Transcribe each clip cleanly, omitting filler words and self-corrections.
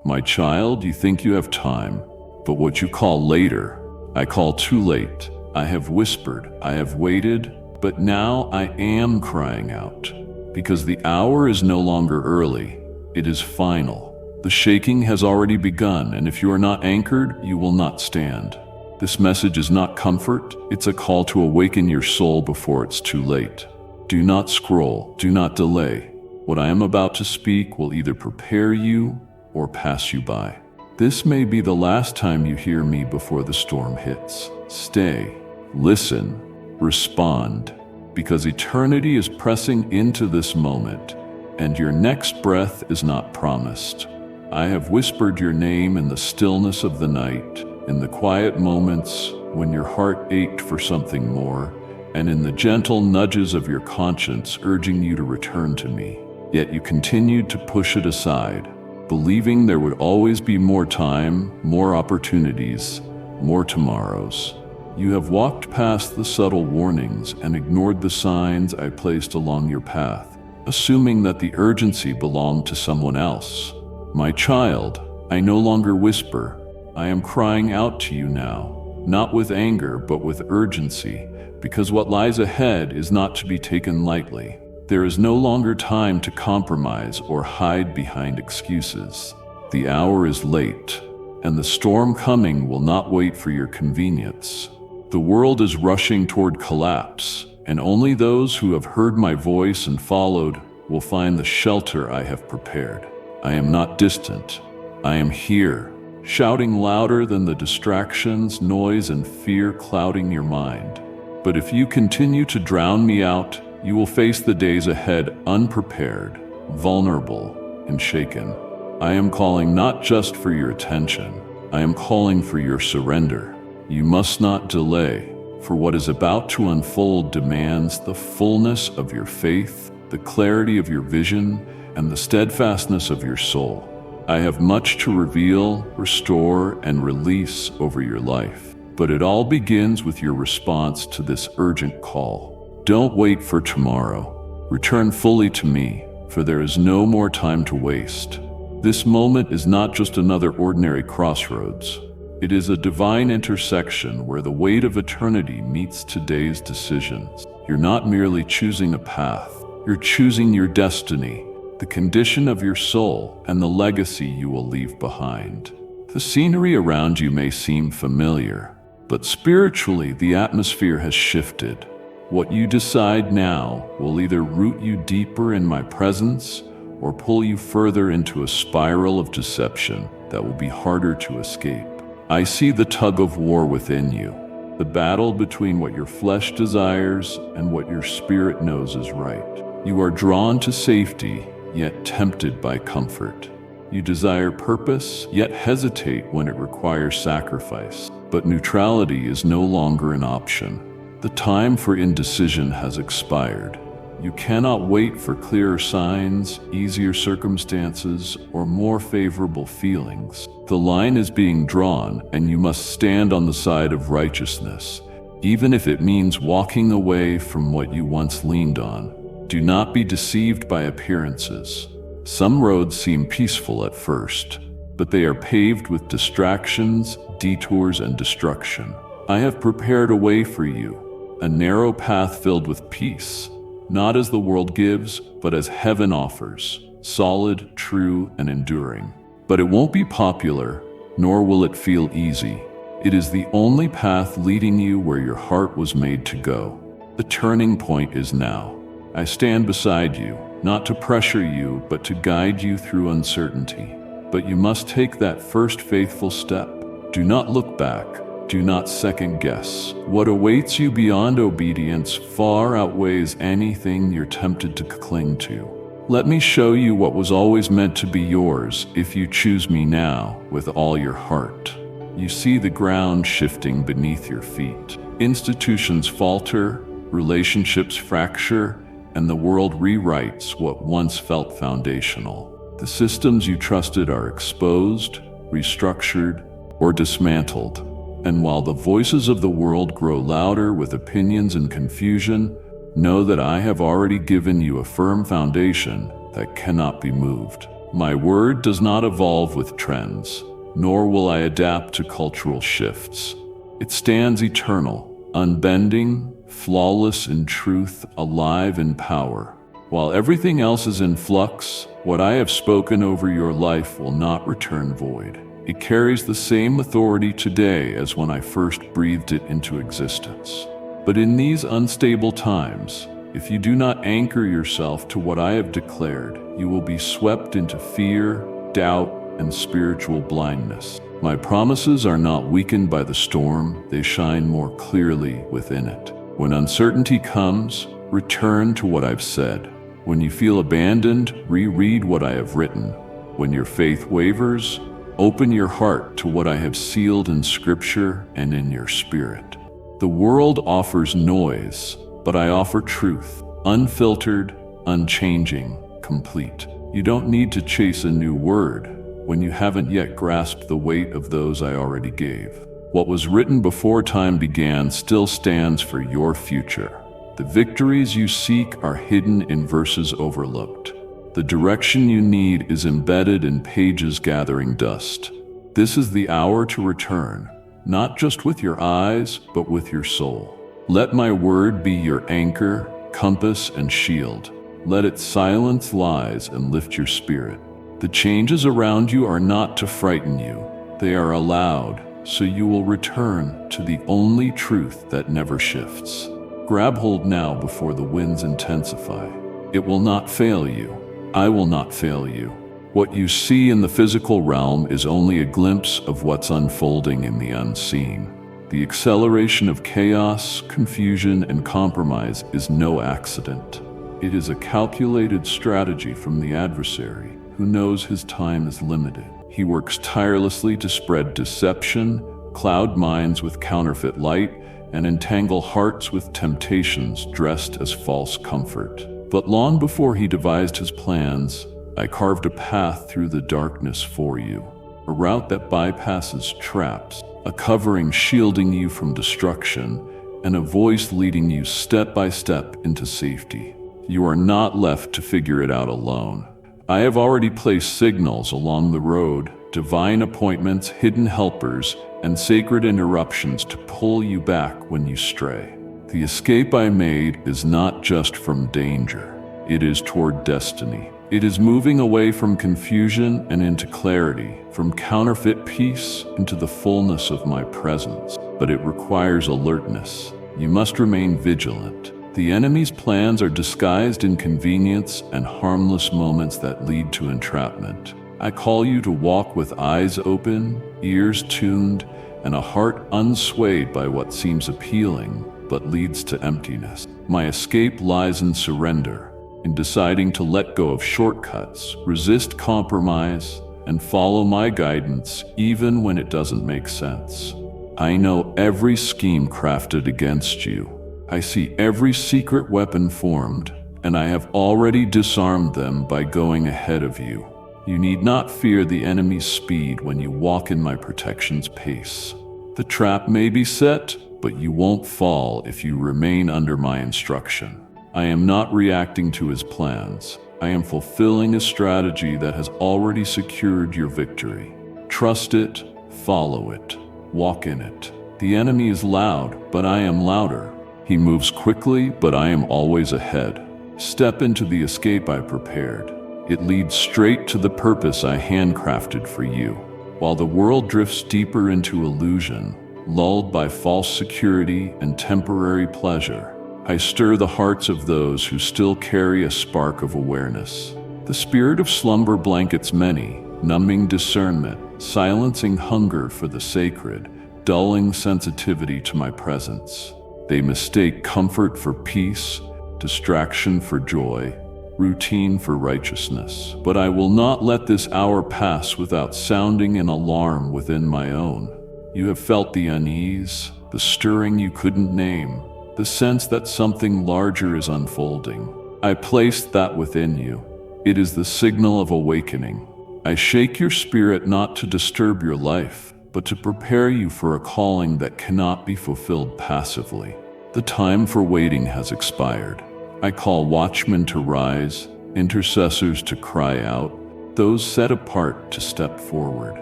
My child, you think you have time, but what you call later, I call too late. I have whispered, I have waited, but now I am crying out. Because the hour is no longer early, it is final. The shaking has already begun, and if you are not anchored, you will not stand. This message is not comfort, it's a call to awaken your soul before it's too late. Do not scroll, do not delay. What I am about to speak will either prepare you or pass you by. This may be the last time you hear me before the storm hits. Stay, listen, respond, because eternity is pressing into this moment, and your next breath is not promised. I have whispered your name in the stillness of the night, in the quiet moments when your heart ached for something more, and in the gentle nudges of your conscience urging you to return to me. Yet you continued to push it aside, believing there would always be more time, more opportunities, more tomorrows. You have walked past the subtle warnings and ignored the signs I placed along your path, assuming that the urgency belonged to someone else. My child, I no longer whisper. I am crying out to you now, not with anger, but with urgency, because what lies ahead is not to be taken lightly. There is no longer time to compromise or hide behind excuses. The hour is late, and the storm coming will not wait for your convenience. The world is rushing toward collapse, and only those who have heard my voice and followed will find the shelter I have prepared. I am not distant. I am here, shouting louder than the distractions, noise, and fear clouding your mind. But if you continue to drown me out, you will face the days ahead unprepared, vulnerable, and shaken. I am calling not just for your attention. I am calling for your surrender. You must not delay, for what is about to unfold demands the fullness of your faith, the clarity of your vision, and the steadfastness of your soul. I have much to reveal, restore, and release over your life. But it all begins with your response to this urgent call. Don't wait for tomorrow. Return fully to me, for there is no more time to waste. This moment is not just another ordinary crossroads. It is a divine intersection where the weight of eternity meets today's decisions. You're not merely choosing a path, you're choosing your destiny, the condition of your soul, and the legacy you will leave behind. The scenery around you may seem familiar, but spiritually the atmosphere has shifted. What you decide now will either root you deeper in my presence or pull you further into a spiral of deception that will be harder to escape. I see the tug of war within you, the battle between what your flesh desires and what your spirit knows is right. You are drawn to safety, yet tempted by comfort. You desire purpose, yet hesitate when it requires sacrifice. But neutrality is no longer an option. The time for indecision has expired. You cannot wait for clearer signs, easier circumstances, or more favorable feelings. The line is being drawn, and you must stand on the side of righteousness, even if it means walking away from what you once leaned on. Do not be deceived by appearances. Some roads seem peaceful at first, but they are paved with distractions, detours, and destruction. I have prepared a way for you, a narrow path filled with peace, not as the world gives, but as heaven offers, solid, true, and enduring. But it won't be popular, nor will it feel easy. It is the only path leading you where your heart was made to go. The turning point is now. I stand beside you, not to pressure you, but to guide you through uncertainty. But you must take that first faithful step. Do not look back. Do not second guess. What awaits you beyond obedience far outweighs anything you're tempted to cling to. Let me show you what was always meant to be yours if you choose me now with all your heart. You see the ground shifting beneath your feet. Institutions falter, relationships fracture, and the world rewrites what once felt foundational. The systems you trusted are exposed, restructured, or dismantled. And while the voices of the world grow louder with opinions and confusion, know that I have already given you a firm foundation that cannot be moved. My word does not evolve with trends, nor will I adapt to cultural shifts. It stands eternal, unbending, flawless in truth, alive in power. While everything else is in flux, what I have spoken over your life will not return void. It carries the same authority today as when I first breathed it into existence. But in these unstable times, if you do not anchor yourself to what I have declared, you will be swept into fear, doubt, and spiritual blindness. My promises are not weakened by the storm, they shine more clearly within it. When uncertainty comes, return to what I've said. When you feel abandoned, reread what I have written. When your faith wavers, open your heart to what I have sealed in Scripture and in your spirit. The world offers noise, but I offer truth, unfiltered, unchanging, complete. You don't need to chase a new word when you haven't yet grasped the weight of those I already gave. What was written before time began still stands for your future. The victories you seek are hidden in verses overlooked. The direction you need is embedded in pages gathering dust. This is the hour to return, not just with your eyes, but with your soul. Let my word be your anchor, compass, and shield. Let it silence lies and lift your spirit. The changes around you are not to frighten you. They are allowed, so you will return to the only truth that never shifts. Grab hold now before the winds intensify. It will not fail you. I will not fail you. What you see in the physical realm is only a glimpse of what's unfolding in the unseen. The acceleration of chaos, confusion, and compromise is no accident. It is a calculated strategy from the adversary, who knows his time is limited. He works tirelessly to spread deception, cloud minds with counterfeit light, and entangle hearts with temptations dressed as false comfort. But long before he devised his plans, I carved a path through the darkness for you, a route that bypasses traps, a covering shielding you from destruction, and a voice leading you step by step into safety. You are not left to figure it out alone. I have already placed signals along the road, divine appointments, hidden helpers, and sacred interruptions to pull you back when you stray. The escape I made is not just from danger. It is toward destiny. It is moving away from confusion and into clarity, from counterfeit peace into the fullness of my presence. But it requires alertness. You must remain vigilant. The enemy's plans are disguised in convenience and harmless moments that lead to entrapment. I call you to walk with eyes open, ears tuned, and a heart unswayed by what seems appealing but leads to emptiness. My escape lies in surrender, in deciding to let go of shortcuts, resist compromise, and follow my guidance even when it doesn't make sense. I know every scheme crafted against you. I see every secret weapon formed, and I have already disarmed them by going ahead of you. You need not fear the enemy's speed when you walk in my protection's pace. The trap may be set, but you won't fall if you remain under my instruction. I am not reacting to his plans. I am fulfilling a strategy that has already secured your victory. Trust it, follow it, walk in it. The enemy is loud, but I am louder. He moves quickly, but I am always ahead. Step into the escape I prepared. It leads straight to the purpose I handcrafted for you. While the world drifts deeper into illusion, lulled by false security and temporary pleasure, I stir the hearts of those who still carry a spark of awareness. The spirit of slumber blankets many, numbing discernment, silencing hunger for the sacred, dulling sensitivity to my presence. They mistake comfort for peace, distraction for joy, routine for righteousness. But I will not let this hour pass without sounding an alarm within my own. You have felt the unease, the stirring you couldn't name, the sense that something larger is unfolding. I placed that within you. It is the signal of awakening. I shake your spirit not to disturb your life, but to prepare you for a calling that cannot be fulfilled passively. The time for waiting has expired. I call watchmen to rise, intercessors to cry out, those set apart to step forward.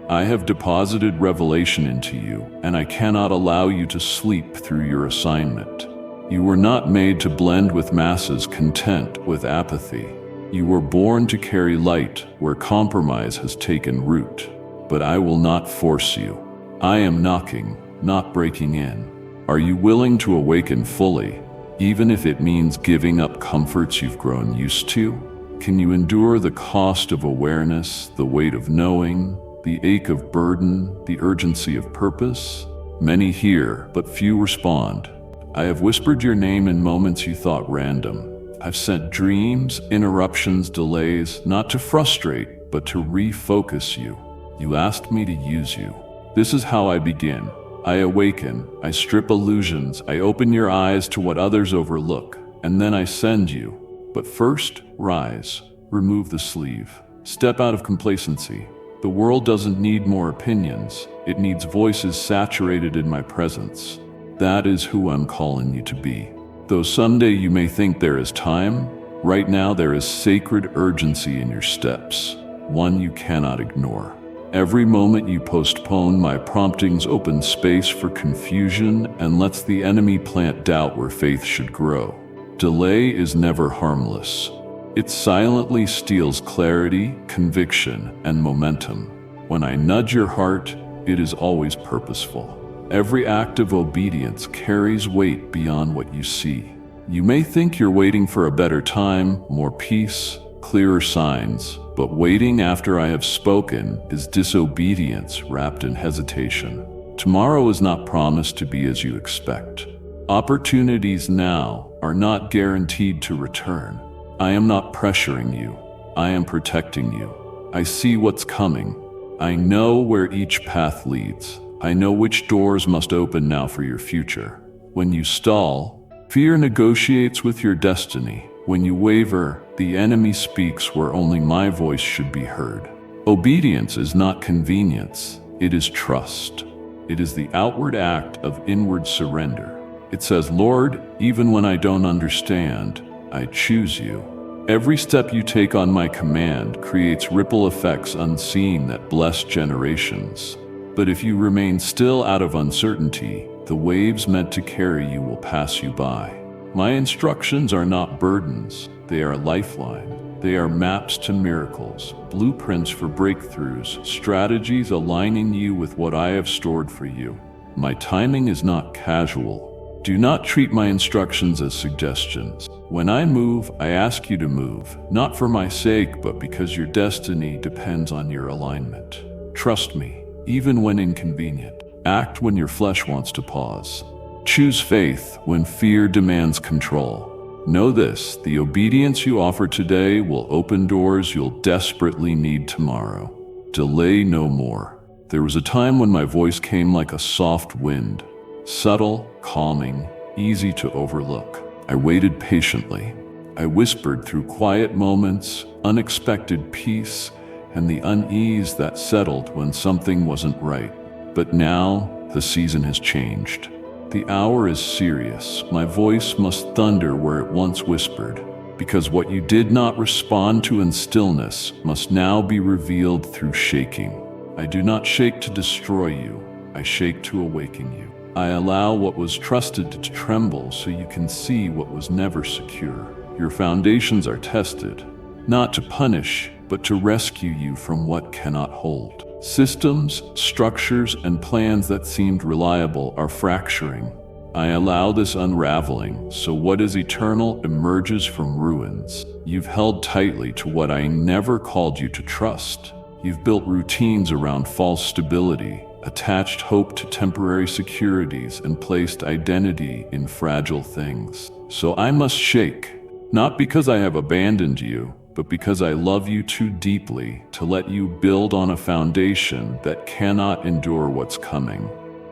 I have deposited revelation into you, and I cannot allow you to sleep through your assignment. You were not made to blend with masses content with apathy. You were born to carry light where compromise has taken root. But I will not force you. I am knocking, not breaking in. Are you willing to awaken fully, even if it means giving up comforts you've grown used to? Can you endure the cost of awareness, the weight of knowing, the ache of burden, the urgency of purpose? Many hear, but few respond. I have whispered your name in moments you thought random. I've sent dreams, interruptions, delays, not to frustrate, but to refocus you. You asked me to use you. This is how I begin. I awaken, I strip illusions, I open your eyes to what others overlook, and then I send you. But first, rise, remove the sleeve, step out of complacency. The world doesn't need more opinions, it needs voices saturated in my presence. That is who I'm calling you to be. Though someday you may think there is time, right now there is sacred urgency in your steps, one you cannot ignore. Every moment you postpone my promptings opens space for confusion and lets the enemy plant doubt where faith should grow. Delay is never harmless. It silently steals clarity, conviction, and momentum. When I nudge your heart, it is always purposeful. Every act of obedience carries weight beyond what you see. You may think you're waiting for a better time, more peace, clearer signs, but waiting after I have spoken is disobedience wrapped in hesitation. Tomorrow is not promised to be as you expect. Opportunities now are not guaranteed to return. I am not pressuring you. I am protecting you. I see what's coming. I know where each path leads. I know which doors must open now for your future. When you stall, fear negotiates with your destiny. When you waver, the enemy speaks where only my voice should be heard. Obedience is not convenience, it is trust. It is the outward act of inward surrender. It says, Lord, even when I don't understand, I choose you. Every step you take on my command creates ripple effects unseen that bless generations. But if you remain still out of uncertainty, the waves meant to carry you will pass you by. My instructions are not burdens, they are a lifeline. They are maps to miracles, blueprints for breakthroughs, strategies aligning you with what I have stored for you. My timing is not casual. Do not treat my instructions as suggestions. When I move, I ask you to move, not for my sake, but because your destiny depends on your alignment. Trust me. Even when inconvenient. Act when your flesh wants to pause. Choose faith when fear demands control. Know this, the obedience you offer today will open doors you'll desperately need tomorrow. Delay no more. There was a time when my voice came like a soft wind, subtle, calming, easy to overlook. I waited patiently. I whispered through quiet moments, unexpected peace, and the unease that settled when something wasn't right. But now, the season has changed. The hour is serious. My voice must thunder where it once whispered, because what you did not respond to in stillness must now be revealed through shaking. I do not shake to destroy you. I shake to awaken you. I allow what was trusted to tremble so you can see what was never secure. Your foundations are tested, not to punish, but to rescue you from what cannot hold. Systems, structures, and plans that seemed reliable are fracturing. I allow this unraveling, so what is eternal emerges from ruins. You've held tightly to what I never called you to trust. You've built routines around false stability, attached hope to temporary securities, and placed identity in fragile things. So I must shake, not because I have abandoned you, but because I love you too deeply to let you build on a foundation that cannot endure what's coming.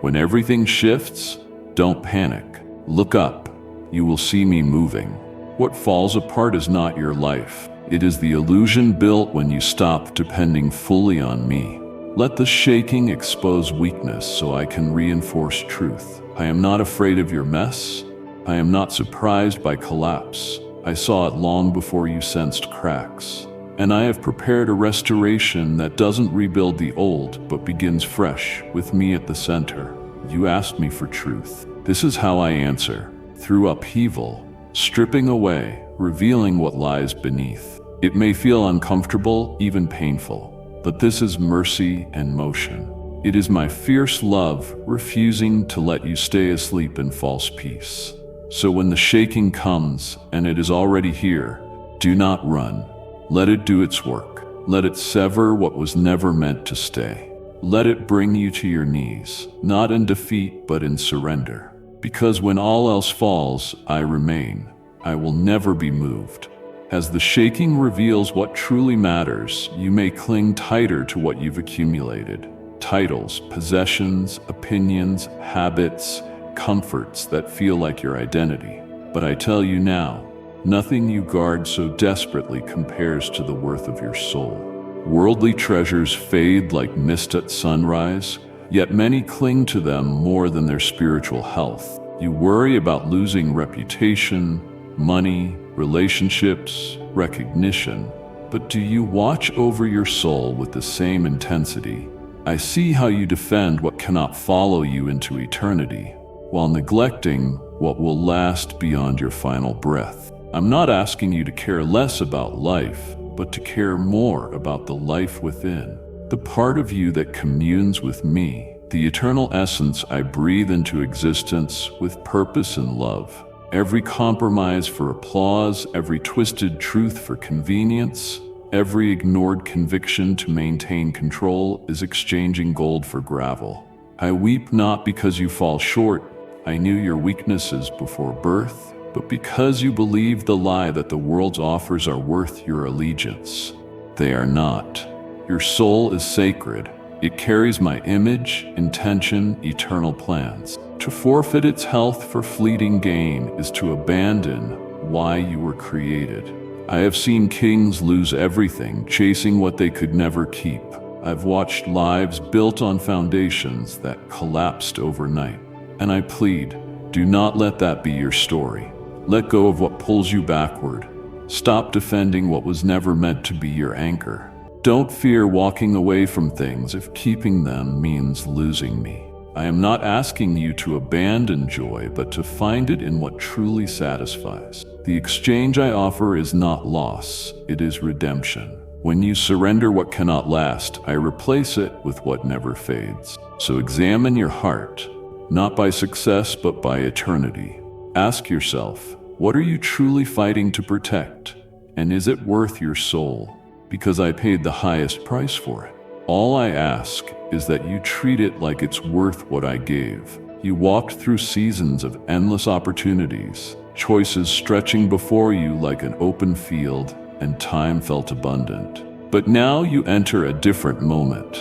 When everything shifts, don't panic. Look up. You will see me moving. What falls apart is not your life. It is the illusion built when you stop depending fully on me. Let the shaking expose weakness so I can reinforce truth. I am not afraid of your mess. I am not surprised by collapse. I saw it long before you sensed cracks. And I have prepared a restoration that doesn't rebuild the old, but begins fresh, with me at the center. You asked me for truth. This is how I answer. Through upheaval, stripping away, revealing what lies beneath. It may feel uncomfortable, even painful, but this is mercy and motion. It is my fierce love, refusing to let you stay asleep in false peace. So when the shaking comes, and it is already here, do not run. Let it do its work. Let it sever what was never meant to stay. Let it bring you to your knees, not in defeat, but in surrender. Because when all else falls, I remain. I will never be moved. As the shaking reveals what truly matters, you may cling tighter to what you've accumulated. Titles, possessions, opinions, habits, comforts that feel like your identity. But I tell you now, nothing you guard so desperately compares to the worth of your soul. Worldly treasures fade like mist at sunrise, yet many cling to them more than their spiritual health. You worry about losing reputation, money, relationships, recognition, but do you watch over your soul with the same intensity? I see how you defend what cannot follow you into eternity, while neglecting what will last beyond your final breath. I'm not asking you to care less about life, but to care more about the life within, the part of you that communes with me, the eternal essence I breathe into existence with purpose and love. Every compromise for applause, every twisted truth for convenience, every ignored conviction to maintain control is exchanging gold for gravel. I weep not because you fall short. I knew your weaknesses before birth, but because you believe the lie that the world's offers are worth your allegiance. They are not. Your soul is sacred. It carries my image, intention, eternal plans. To forfeit its health for fleeting gain is to abandon why you were created. I have seen kings lose everything, chasing what they could never keep. I've watched lives built on foundations that collapsed overnight. And I plead, do not let that be your story. Let go of what pulls you backward. Stop defending what was never meant to be your anchor. Don't fear walking away from things if keeping them means losing me. I am not asking you to abandon joy, but to find it in what truly satisfies. The exchange I offer is not loss, it is redemption. When you surrender what cannot last, I replace it with what never fades. So examine your heart, not by success, but by eternity. Ask yourself, what are you truly fighting to protect? And is it worth your soul? Because I paid the highest price for it. All I ask is that you treat it like it's worth what I gave. You walked through seasons of endless opportunities, choices stretching before you like an open field, and time felt abundant. But now you enter a different moment,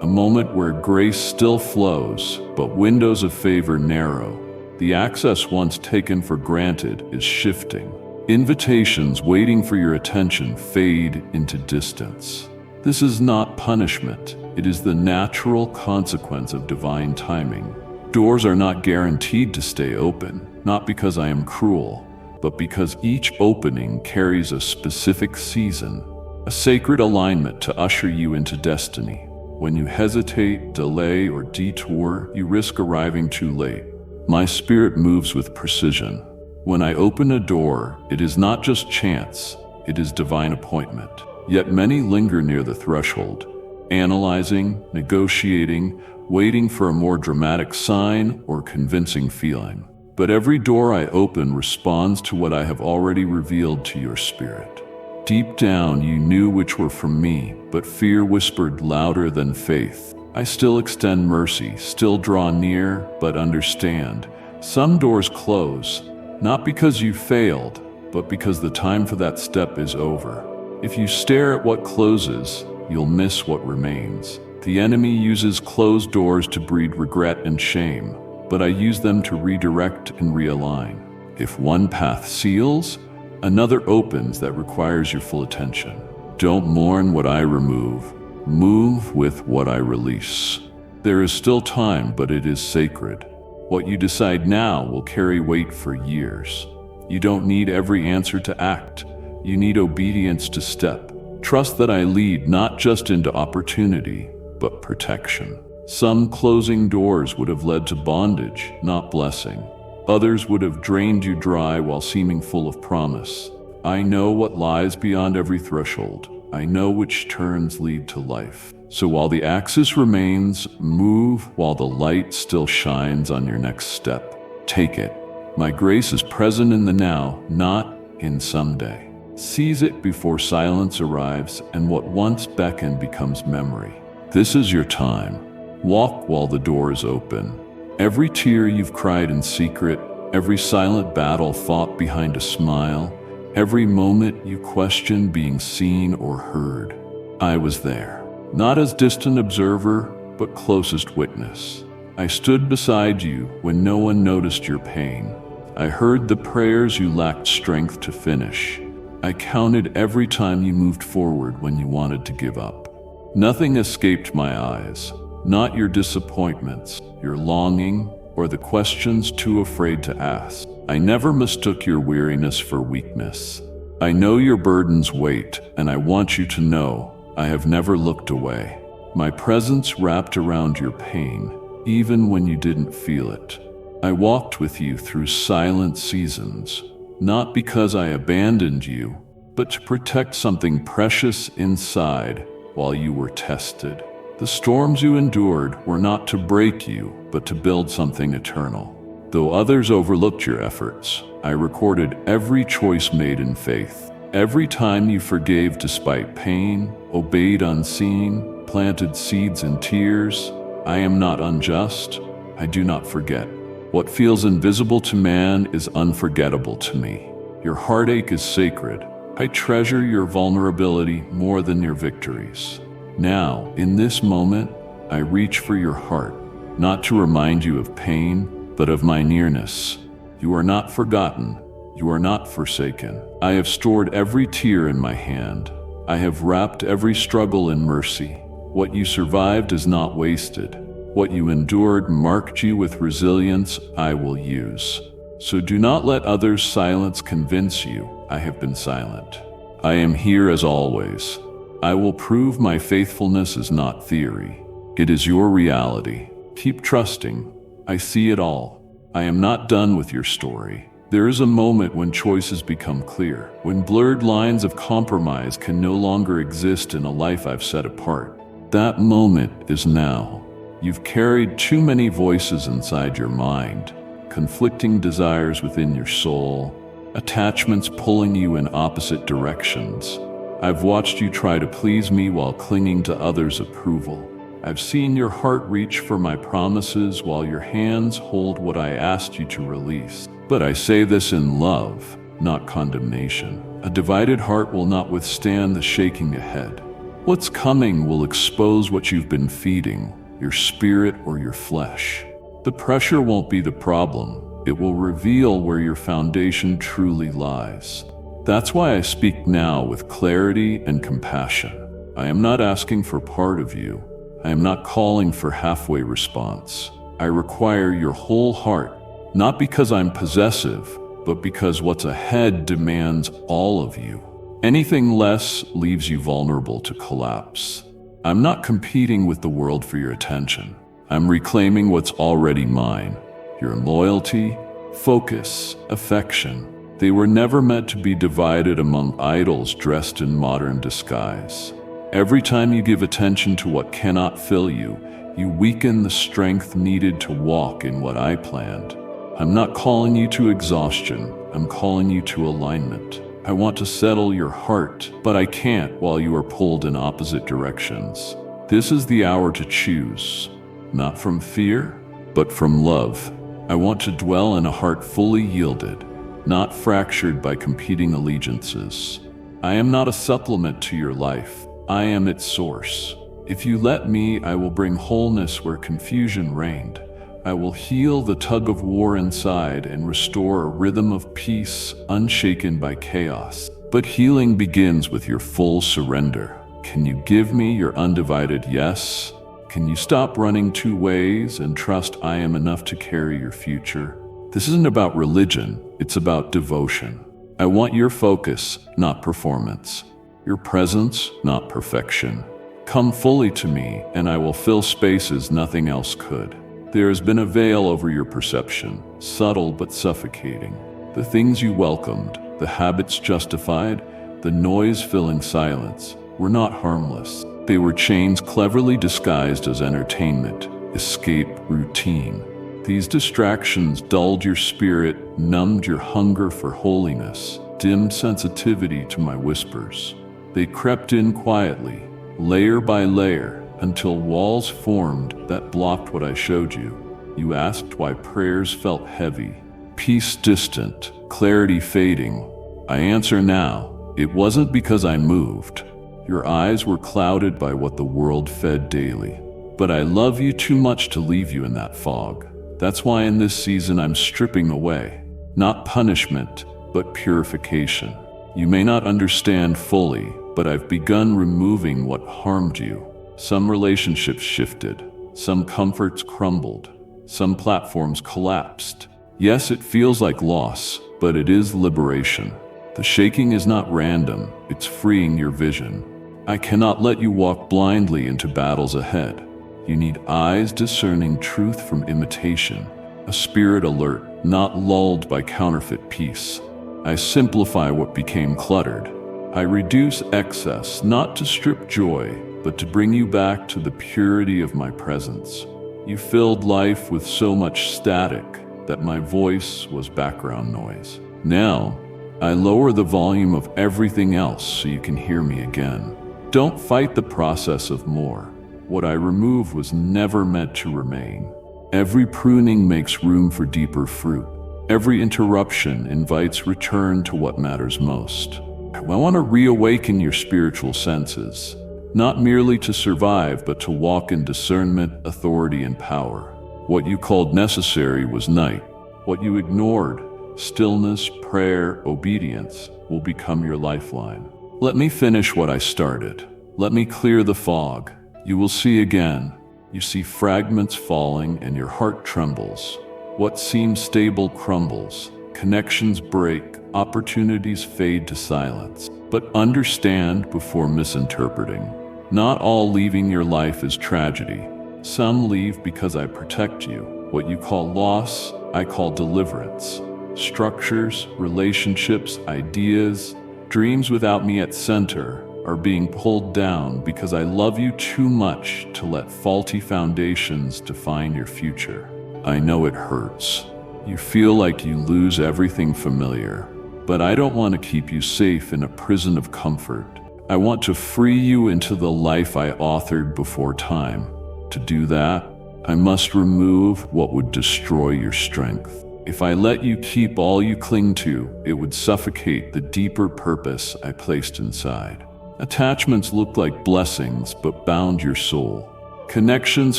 a moment where grace still flows, but windows of favor narrow. The access once taken for granted is shifting. Invitations waiting for your attention fade into distance. This is not punishment. It is the natural consequence of divine timing. Doors are not guaranteed to stay open, not because I am cruel, but because each opening carries a specific season, a sacred alignment to usher you into destiny. When you hesitate, delay, or detour, you risk arriving too late. My spirit moves with precision. When I open a door, it is not just chance, it is divine appointment. Yet many linger near the threshold, analyzing, negotiating, waiting for a more dramatic sign or convincing feeling. But every door I open responds to what I have already revealed to your spirit. Deep down, you knew which were from me, but fear whispered louder than faith. I still extend mercy, still draw near, but understand. Some doors close, not because you failed, but because the time for that step is over. If you stare at what closes, you'll miss what remains. The enemy uses closed doors to breed regret and shame, but I use them to redirect and realign. If one path seals, another opens that requires your full attention. Don't mourn what I remove. Move with what I release. There is still time, but it is sacred. What you decide now will carry weight for years. You don't need every answer to act. You need obedience to step. Trust that I lead not just into opportunity, but protection. Some closing doors would have led to bondage, not blessing. Others would have drained you dry while seeming full of promise. I know what lies beyond every threshold. I know which turns lead to life. So while the axis remains, move while the light still shines on your next step. Take it. My grace is present in the now, not in someday. Seize it before silence arrives and what once beckoned becomes memory. This is your time. Walk while the door is open. Every tear you've cried in secret, every silent battle fought behind a smile, every moment you questioned being seen or heard, I was there. Not as distant observer, but closest witness. I stood beside you when no one noticed your pain. I heard the prayers you lacked strength to finish. I counted every time you moved forward when you wanted to give up. Nothing escaped my eyes, not your disappointments, your longing, or the questions too afraid to ask. I never mistook your weariness for weakness. I know your burden's weight, and I want you to know I have never looked away. My presence wrapped around your pain, even when you didn't feel it. I walked with you through silent seasons, not because I abandoned you, but to protect something precious inside while you were tested. The storms you endured were not to break you, but to build something eternal. Though others overlooked your efforts, I recorded every choice made in faith. Every time you forgave despite pain, obeyed unseen, planted seeds in tears. I am not unjust. I do not forget. What feels invisible to man is unforgettable to me. Your heartache is sacred. I treasure your vulnerability more than your victories. Now, in this moment, I reach for your heart, not to remind you of pain, but of my nearness. You are not forgotten. You are not forsaken. I have stored every tear in my hand. I have wrapped every struggle in mercy. What you survived is not wasted. What you endured marked you with resilience I will use. So do not let others' silence convince you I have been silent. I am here as always. I will prove my faithfulness is not theory. It is your reality. Keep trusting. I see it all. I am not done with your story. There is a moment when choices become clear, when blurred lines of compromise can no longer exist in a life I've set apart. That moment is now. You've carried too many voices inside your mind, conflicting desires within your soul, attachments pulling you in opposite directions. I've watched you try to please me while clinging to others' approval. I've seen your heart reach for my promises while your hands hold what I asked you to release. But I say this in love, not condemnation. A divided heart will not withstand the shaking ahead. What's coming will expose what you've been feeding, your spirit or your flesh. The pressure won't be the problem. It will reveal where your foundation truly lies. That's why I speak now with clarity and compassion. I am not asking for part of you. I am not calling for halfway response. I require your whole heart, not because I'm possessive, but because what's ahead demands all of you. Anything less leaves you vulnerable to collapse. I'm not competing with the world for your attention. I'm reclaiming what's already mine. Your loyalty, focus, affection. They were never meant to be divided among idols dressed in modern disguise. Every time you give attention to what cannot fill you, you weaken the strength needed to walk in what I planned. I'm not calling you to exhaustion. I'm calling you to alignment. I want to settle your heart, but I can't while you are pulled in opposite directions. This is the hour to choose, not from fear, but from love. I want to dwell in a heart fully yielded, not fractured by competing allegiances. I am not a supplement to your life. I am its source. If you let me, I will bring wholeness where confusion reigned. I will heal the tug of war inside and restore a rhythm of peace unshaken by chaos. But healing begins with your full surrender. Can you give me your undivided yes? Can you stop running two ways and trust I am enough to carry your future? This isn't about religion, it's about devotion. I want your focus, not performance. your presence, not perfection. Come fully to me, and I will fill spaces nothing else could. There has been a veil over your perception, subtle but suffocating. The things you welcomed, the habits justified, the noise filling silence, were not harmless. They were chains cleverly disguised as entertainment, escape, routine. These distractions dulled your spirit, numbed your hunger for holiness, dimmed sensitivity to my whispers. They crept in quietly, layer by layer, until walls formed that blocked what I showed you. You asked why prayers felt heavy, peace distant, clarity fading. I answer now, it wasn't because I moved. Your eyes were clouded by what the world fed daily. But I love you too much to leave you in that fog. That's why in this season I'm stripping away, not punishment, but purification. You may not understand fully, but I've begun removing what harmed you. Some relationships shifted, some comforts crumbled, some platforms collapsed. Yes, it feels like loss, but it is liberation. The shaking is not random, it's freeing your vision. I cannot let you walk blindly into battles ahead. You need eyes discerning truth from imitation, a spirit alert, not lulled by counterfeit peace. I simplify what became cluttered. I reduce excess, not to strip joy, but to bring you back to the purity of my presence. You filled life with so much static that my voice was background noise. Now, I lower the volume of everything else so you can hear me again. Don't fight the process of more. What I remove was never meant to remain. Every pruning makes room for deeper fruit. Every interruption invites return to what matters most. I want to reawaken your spiritual senses, not merely to survive, but to walk in discernment, authority, and power. What you called necessary was night. What you ignored, stillness, prayer, obedience, will become your lifeline. Let me finish what I started. Let me clear the fog. You will see again. You see fragments falling and your heart trembles. What seems stable crumbles. Connections break. Opportunities fade to silence. But understand before misinterpreting. Not all leaving your life is tragedy. Some leave because I protect you. What you call loss, I call deliverance. Structures, relationships, ideas, dreams without me at center are being pulled down because I love you too much to let faulty foundations define your future. I know it hurts. You feel like you lose everything familiar, but I don't want to keep you safe in a prison of comfort. I want to free you into the life I authored before time. To do that, I must remove what would destroy your strength. If I let you keep all you cling to, it would suffocate the deeper purpose I placed inside. Attachments looked like blessings but bound your soul. Connections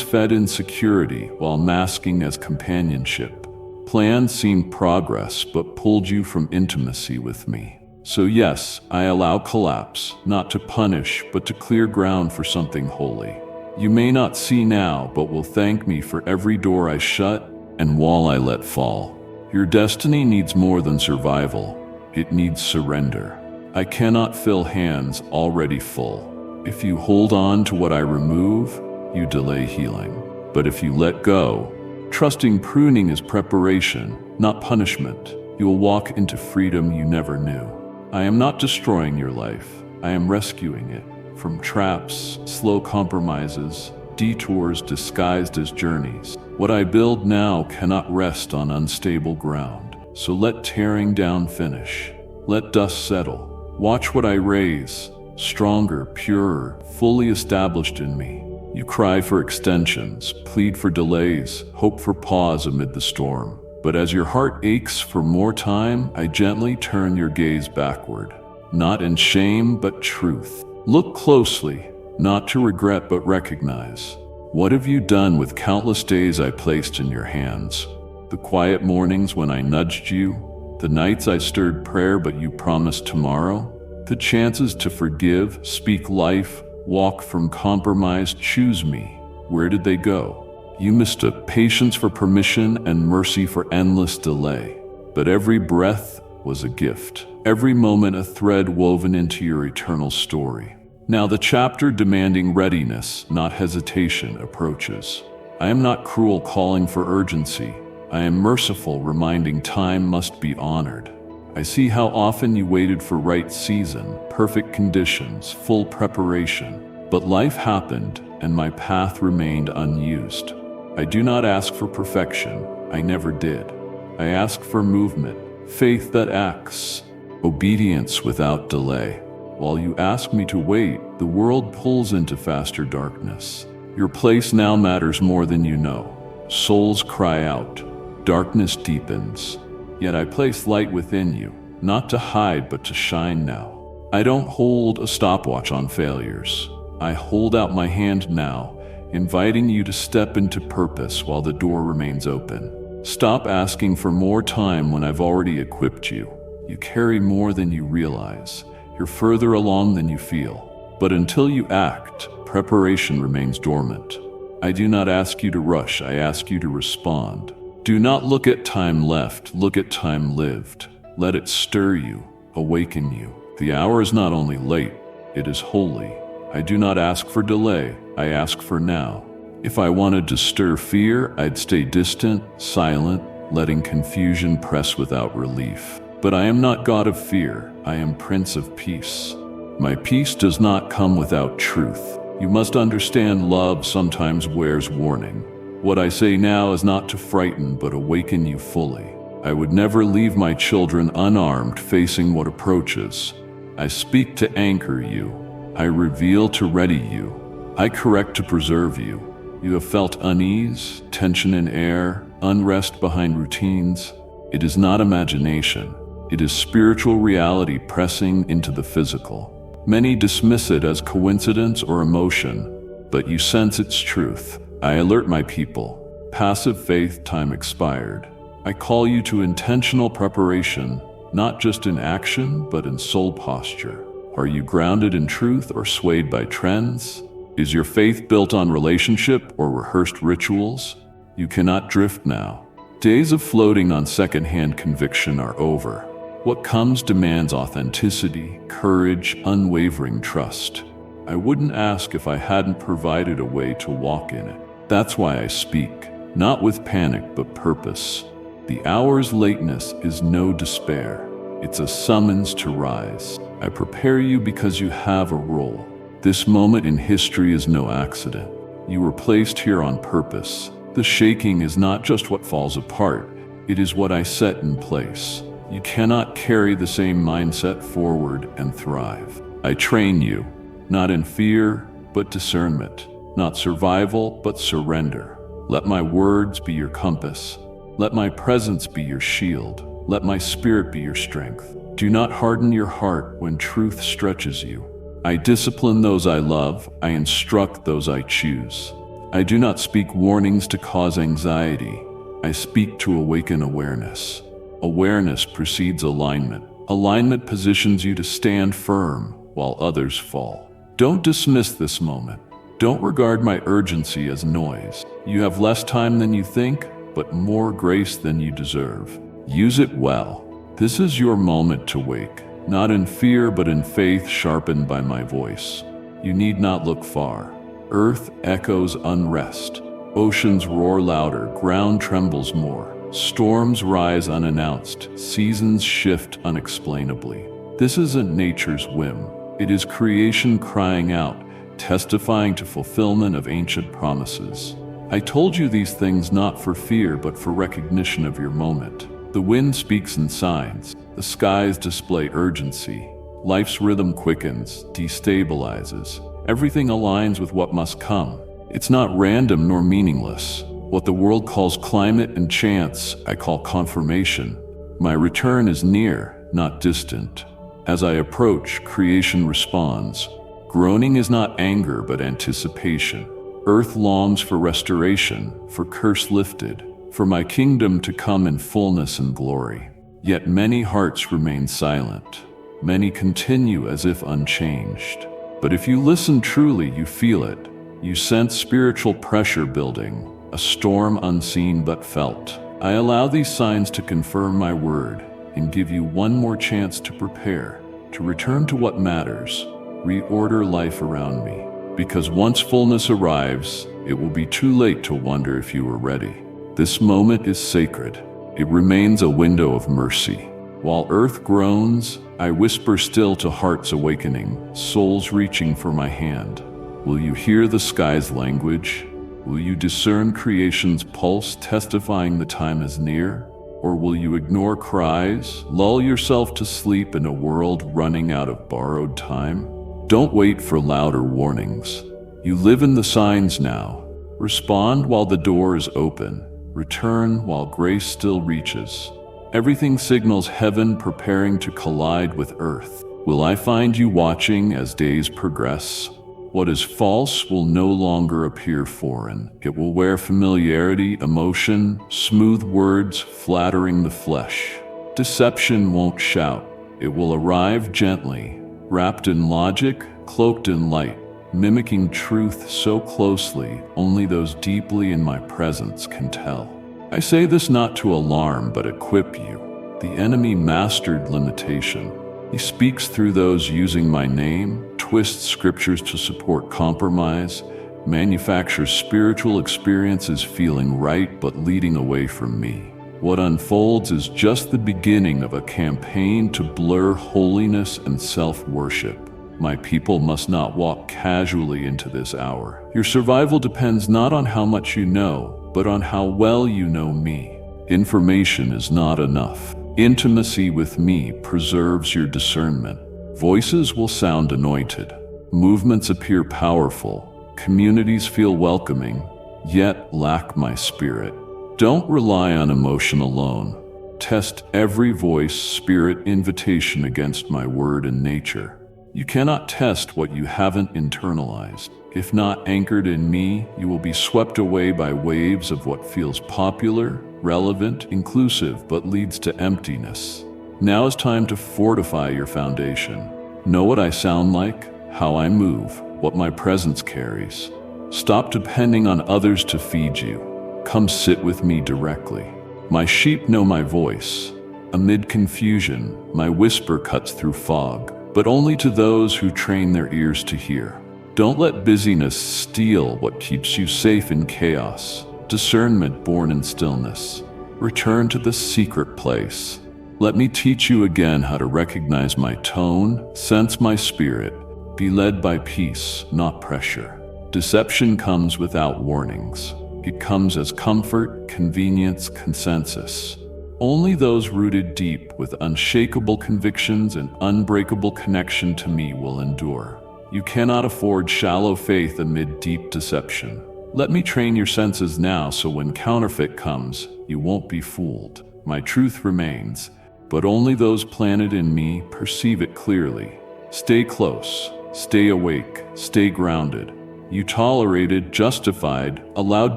fed insecurity while masking as companionship. Plans seemed progress but pulled you from intimacy with me. So yes, I allow collapse, not to punish but to clear ground for something holy. You may not see now, but will thank me for every door I shut and wall I let fall. Your destiny needs more than survival. It needs surrender. I cannot fill hands already full. If you hold on to what I remove, you delay healing. But if you let go, trusting pruning is preparation, not punishment, you will walk into freedom you never knew. I am not destroying your life. I am rescuing it from traps, slow compromises, detours disguised as journeys. What I build now cannot rest on unstable ground. So let tearing down finish. Let dust settle. Watch what I raise, stronger, purer, fully established in me. You cry for extensions, plead for delays, hope for pause amid the storm. But as your heart aches for more time, I gently turn your gaze backward. Not in shame, but truth. Look closely, not to regret but recognize. What have you done with countless days I placed in your hands? The quiet mornings when I nudged you, the nights I stirred prayer but you promised tomorrow, the chances to forgive, speak life, walk from compromise, choose me. Where did they go? You mistook patience for permission and mercy for endless delay. But every breath, was a gift. Every moment a thread woven into your eternal story. Now the chapter demanding readiness, not hesitation, approaches. I am not cruel calling for urgency. I am merciful, reminding time must be honored. I see how often you waited for right season, perfect conditions, full preparation. But life happened, and my path remained unused. I do not ask for perfection. I never did. I ask for movement, faith that acts, obedience without delay. While you ask me to wait, the world pulls into faster darkness. Your place now matters more than you know. Souls cry out. Darkness deepens. Yet I place light within you, not to hide but to shine now. I don't hold a stopwatch on failures. I hold out my hand now, inviting you to step into purpose while the door remains open. Stop asking for more time when I've already equipped you. You carry more than you realize. You're further along than you feel. But until you act, preparation remains dormant. I do not ask you to rush, I ask you to respond. Do not look at time left, look at time lived. Let it stir you, awaken you. The hour is not only late, it is holy. I do not ask for delay, I ask for now. If I wanted to stir fear, I'd stay distant, silent, letting confusion press without relief. But I am not God of fear, I am Prince of Peace. My peace does not come without truth. You must understand love sometimes wears warning. What I say now is not to frighten, but awaken you fully. I would never leave my children unarmed, facing what approaches. I speak to anchor you. I reveal to ready you. I correct to preserve you. You have felt unease, tension in air, unrest behind routines. It is not imagination. It is spiritual reality pressing into the physical. Many dismiss it as coincidence or emotion, but you sense its truth. I alert my people. Passive faith time expired. I call you to intentional preparation, not just in action, but in soul posture. Are you grounded in truth or swayed by trends? Is your faith built on relationship or rehearsed rituals? You cannot drift now. Days of floating on second-hand conviction are over. What comes demands authenticity, courage, unwavering trust. I wouldn't ask if I hadn't provided a way to walk in it. That's why I speak, not with panic but purpose. The hour's lateness is no despair. It's a summons to rise. I prepare you because you have a role. This moment in history is no accident. You were placed here on purpose. The shaking is not just what falls apart, it is what I set in place. You cannot carry the same mindset forward and thrive. I train you, not in fear, but discernment. Not survival, but surrender. Let my words be your compass. Let my presence be your shield. Let my spirit be your strength. Do not harden your heart when truth stretches you. I discipline those I love. I instruct those I choose. I do not speak warnings to cause anxiety. I speak to awaken awareness. Awareness precedes alignment. Alignment positions you to stand firm while others fall. Don't dismiss this moment. Don't regard my urgency as noise. You have less time than you think, but more grace than you deserve. Use it well. This is your moment to wake, not in fear but in faith sharpened by my voice. You need not look far. Earth echoes unrest. Oceans roar louder, ground trembles more. Storms rise unannounced, seasons shift unexplainably. This isn't nature's whim. It is creation crying out, testifying to fulfillment of ancient promises. I told you these things not for fear, but for recognition of your moment. The wind speaks in signs. The skies display urgency. Life's rhythm quickens, destabilizes. Everything aligns with what must come. It's not random nor meaningless. What the world calls climate and chance, I call confirmation. My return is near, not distant. As I approach, creation responds. Groaning is not anger, but anticipation. Earth longs for restoration, for curse lifted, for my kingdom to come in fullness and glory. Yet many hearts remain silent. Many continue as if unchanged. But if you listen truly, you feel it. You sense spiritual pressure building, a storm unseen but felt. I allow these signs to confirm my word. and give you one more chance to prepare, to return to what matters, reorder life around me. Because once fullness arrives, it will be too late to wonder if you are ready. This moment is sacred. It remains a window of mercy. While earth groans, I whisper still to hearts awakening, souls reaching for my hand. Will you hear the sky's language? Will you discern creation's pulse testifying the time is near? Or will you ignore cries, lull yourself to sleep in a world running out of borrowed time? Don't wait for louder warnings. You live in the signs now. Respond while the door is open. Return while grace still reaches. Everything signals heaven preparing to collide with earth. Will I find you watching as days progress? What is false will no longer appear foreign. It will wear familiarity, emotion, smooth words flattering the flesh. Deception won't shout. It will arrive gently, wrapped in logic, cloaked in light, mimicking truth so closely only those deeply in my presence can tell. I say this not to alarm but equip you. The enemy mastered limitation. He speaks through those using my name, twists scriptures to support compromise, manufactures spiritual experiences feeling right but leading away from me. What unfolds is just the beginning of a campaign to blur holiness and self-worship. My people must not walk casually into this hour. Your survival depends not on how much you know, but on how well you know me. Information is not enough. Intimacy with me preserves your discernment. Voices will sound anointed. Movements appear powerful. Communities feel welcoming, yet lack my spirit. Don't rely on emotion alone. Test every voice, spirit, invitation against my word and nature. You cannot test what you haven't internalized. If not anchored in me, you will be swept away by waves of what feels popular, relevant, inclusive, but leads to emptiness. Now is time to fortify your foundation. Know what I sound like, how I move, what my presence carries. Stop depending on others to feed you. Come sit with me directly. My sheep know my voice. Amid confusion, my whisper cuts through fog, but only to those who train their ears to hear. Don't let busyness steal what keeps you safe in chaos. Discernment born in stillness. Return to the secret place. Let me teach you again how to recognize my tone, sense my spirit, be led by peace, not pressure. Deception comes without warnings. It comes as comfort, convenience, consensus. Only those rooted deep with unshakable convictions and unbreakable connection to me will endure. You cannot afford shallow faith amid deep deception. Let me train your senses now so when counterfeit comes, you won't be fooled. My truth remains, but only those planted in me perceive it clearly. Stay close, stay awake, stay grounded. You tolerated, justified, allowed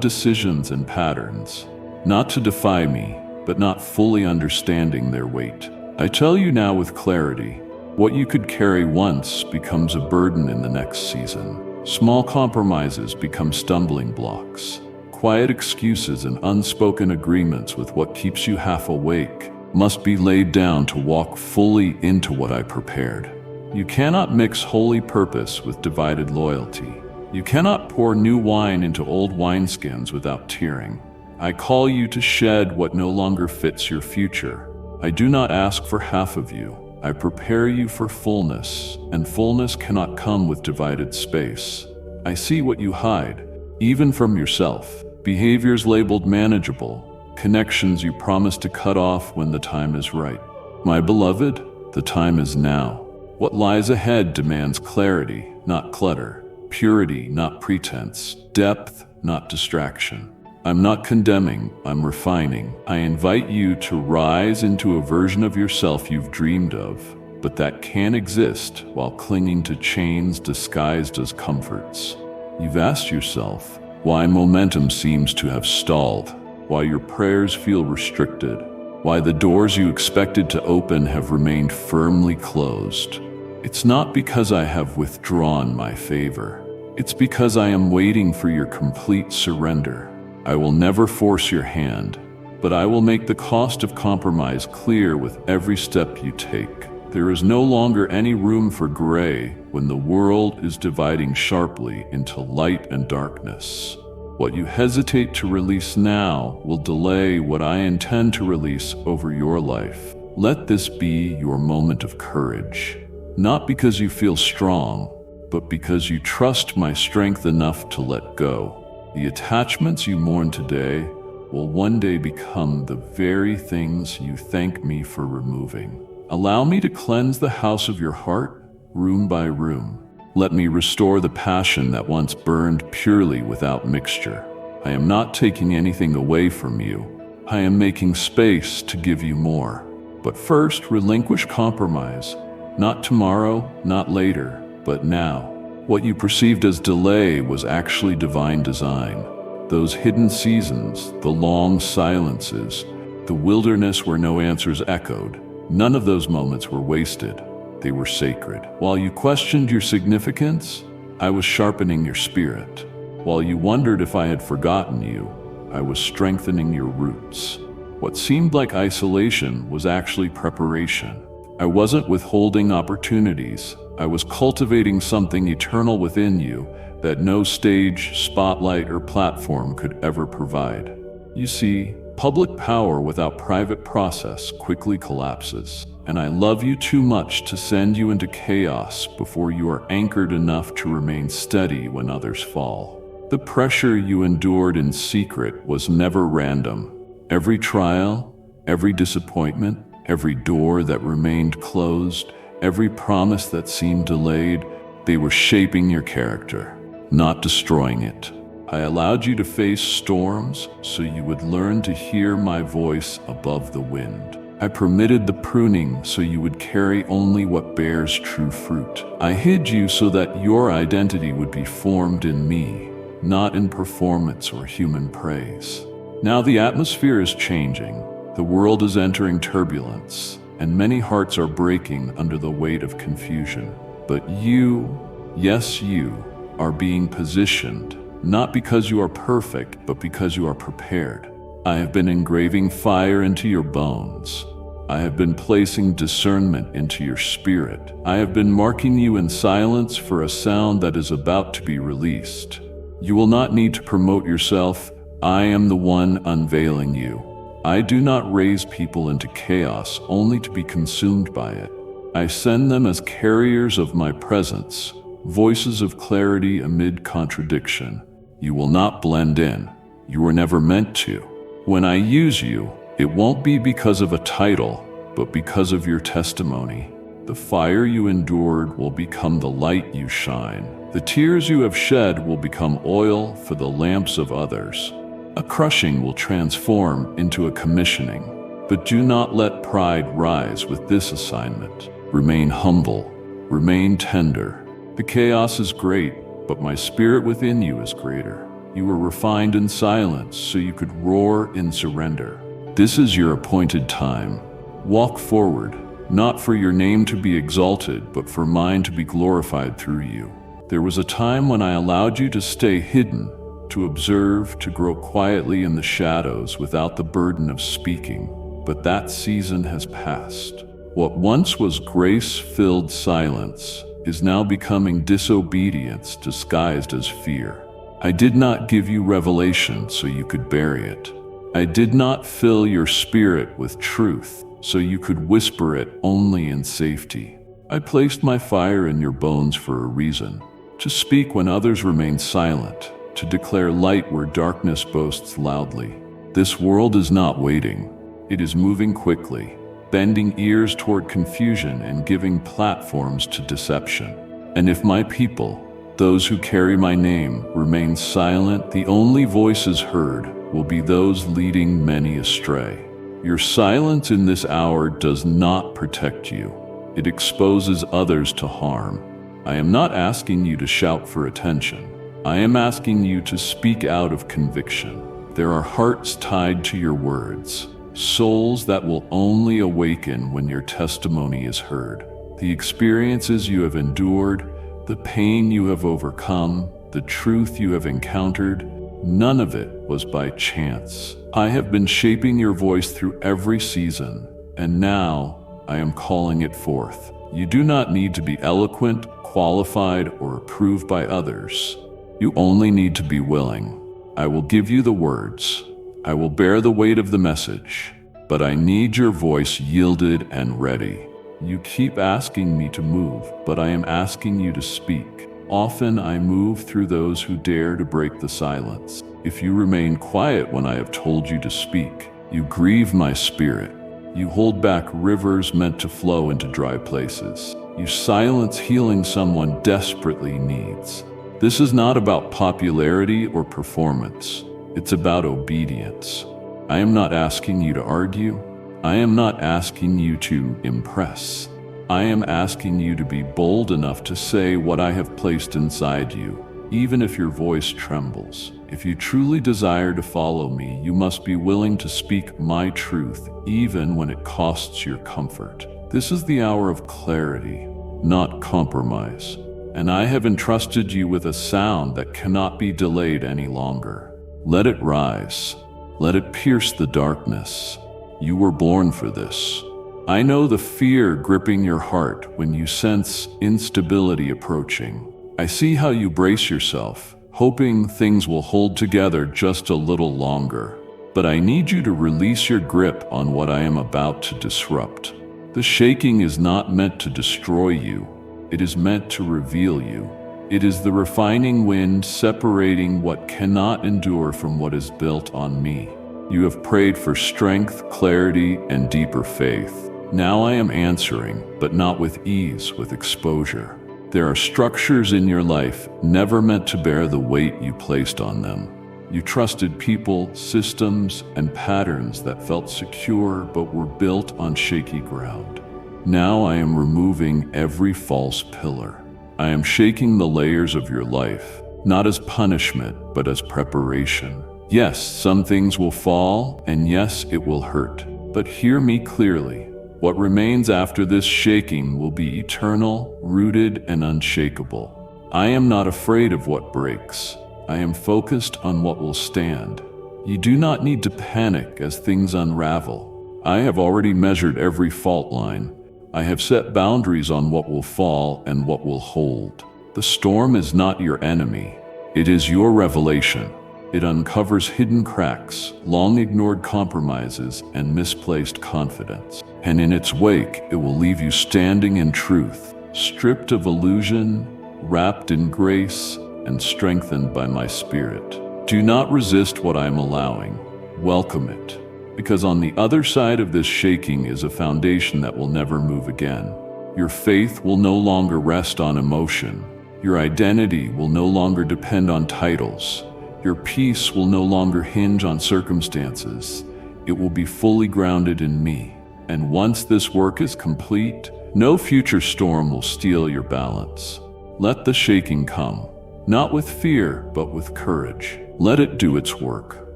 decisions and patterns, not to defy me, but not fully understanding their weight. I tell you now with clarity, what you could carry once becomes a burden in the next season. Small compromises become stumbling blocks. Quiet excuses and unspoken agreements with what keeps you half awake must be laid down to walk fully into what I prepared. You cannot mix holy purpose with divided loyalty. You cannot pour new wine into old wineskins without tearing. I call you to shed what no longer fits your future. I do not ask for half of you. I prepare you for fullness, and fullness cannot come with divided space. I see what you hide, even from yourself. Behaviors labeled manageable, connections you promise to cut off when the time is right. My beloved, the time is now. What lies ahead demands clarity, not clutter. Purity, not pretense. Depth, not distraction. I'm not condemning, I'm refining. I invite you to rise into a version of yourself you've dreamed of, but that can't exist while clinging to chains disguised as comforts. You've asked yourself why momentum seems to have stalled, why your prayers feel restricted, why the doors you expected to open have remained firmly closed. It's not because I have withdrawn my favor. It's because I am waiting for your complete surrender. I will never force your hand. but I will make the cost of compromise clear with every step you take. There is no longer any room for gray when the world is dividing sharply into light and darkness. What you hesitate to release now will delay what I intend to release over your life. Let this be your moment of courage, not because you feel strong, but because you trust my strength enough to let go. The attachments you mourn today will one day become the very things you thank me for removing. Allow me to cleanse the house of your heart, room by room. Let me restore the passion that once burned purely without mixture. I am not taking anything away from you. I am making space to give you more. But first, relinquish compromise. Not tomorrow, not later, but now. What you perceived as delay was actually divine design. Those hidden seasons, the long silences, the wilderness where no answers echoed, none of those moments were wasted. They were sacred. While you questioned your significance, I was sharpening your spirit. While you wondered if I had forgotten you, I was strengthening your roots. What seemed like isolation was actually preparation. I wasn't withholding opportunities. I was cultivating something eternal within you that no stage, spotlight, or platform could ever provide. You see, public power without private process quickly collapses, and I love you too much to send you into chaos before you are anchored enough to remain steady when others fall. The pressure you endured in secret was never random. Every trial, every disappointment, every door that remained closed, every promise that seemed delayed, they were shaping your character, not destroying it. I allowed you to face storms so you would learn to hear my voice above the wind. I permitted the pruning so you would carry only what bears true fruit. I hid you so that your identity would be formed in me, not in performance or human praise. Now the atmosphere is changing. The world is entering turbulence, and many hearts are breaking under the weight of confusion. But you, yes you, are being positioned, not because you are perfect, but because you are prepared. I have been engraving fire into your bones. I have been placing discernment into your spirit. I have been marking you in silence for a sound that is about to be released. You will not need to promote yourself. I am the one unveiling you. I do not raise people into chaos only to be consumed by it. I send them as carriers of my presence, voices of clarity amid contradiction. You will not blend in. You were never meant to. When I use you, it won't be because of a title, but because of your testimony. The fire you endured will become the light you shine. The tears you have shed will become oil for the lamps of others. A crushing will transform into a commissioning. But do not let pride rise with this assignment. Remain humble. Remain tender. The chaos is great, but my spirit within you is greater. You were refined in silence so you could roar in surrender. This is your appointed time. Walk forward, not for your name to be exalted, but for mine to be glorified through you. There was a time when I allowed you to stay hidden, to observe, to grow quietly in the shadows without the burden of speaking. But that season has passed. What once was grace-filled silence is now becoming disobedience disguised as fear. I did not give you revelation so you could bury it. I did not fill your spirit with truth so you could whisper it only in safety. I placed my fire in your bones for a reason, to speak when others remain silent, to declare light where darkness boasts loudly. This world is not waiting. It is moving quickly, bending ears toward confusion and giving platforms to deception. And if my people, those who carry my name, remain silent, the only voices heard will be those leading many astray. Your silence in this hour does not protect you. It exposes others to harm. I am not asking you to shout for attention. I am asking you to speak out of conviction. There are hearts tied to your words, souls that will only awaken when your testimony is heard. The experiences you have endured, the pain you have overcome, the truth you have encountered, None of it was by chance. I have been shaping your voice through every season, and now I am calling it forth. You do not need to be eloquent, qualified, or approved by others. You only need to be willing. I will give you the words. I will bear the weight of the message, but I need your voice yielded and ready. You keep asking me to move, but I am asking you to speak. Often I move through those who dare to break the silence. If you remain quiet when I have told you to speak, you grieve my spirit. You hold back rivers meant to flow into dry places. You silence healing someone desperately needs. This is not about popularity or performance. It's about obedience. I am not asking you to argue. I am not asking you to impress. I am asking you to be bold enough to say what I have placed inside you, even if your voice trembles. If you truly desire to follow me, you must be willing to speak my truth, even when it costs your comfort. This is the hour of clarity, not compromise. And I have entrusted you with a sound that cannot be delayed any longer. Let it rise. Let it pierce the darkness. You were born for this. I know the fear gripping your heart when you sense instability approaching. I see how you brace yourself, hoping things will hold together just a little longer. But I need you to release your grip on what I am about to disrupt. The shaking is not meant to destroy you. It is meant to reveal you. It is the refining wind separating what cannot endure from what is built on me. You have prayed for strength, clarity, and deeper faith. Now I am answering, but not with ease, with exposure. There are structures in your life never meant to bear the weight you placed on them. You trusted people, systems, and patterns that felt secure but were built on shaky ground. Now I am removing every false pillar. I am shaking the layers of your life, not as punishment, but as preparation. Yes, some things will fall, and yes, it will hurt. But hear me clearly. What remains after this shaking will be eternal, rooted, and unshakable. I am not afraid of what breaks. I am focused on what will stand. You do not need to panic as things unravel. I have already measured every fault line. I have set boundaries on what will fall and what will hold. The storm is not your enemy. It is your revelation. It uncovers hidden cracks, long-ignored compromises, and misplaced confidence. And in its wake, it will leave you standing in truth, stripped of illusion, wrapped in grace, and strengthened by my spirit. Do not resist what I am allowing. Welcome it. Because on the other side of this shaking is a foundation that will never move again. Your faith will no longer rest on emotion. Your identity will no longer depend on titles. Your peace will no longer hinge on circumstances. It will be fully grounded in me. And once this work is complete, no future storm will steal your balance. Let the shaking come, not with fear, but with courage. Let it do its work.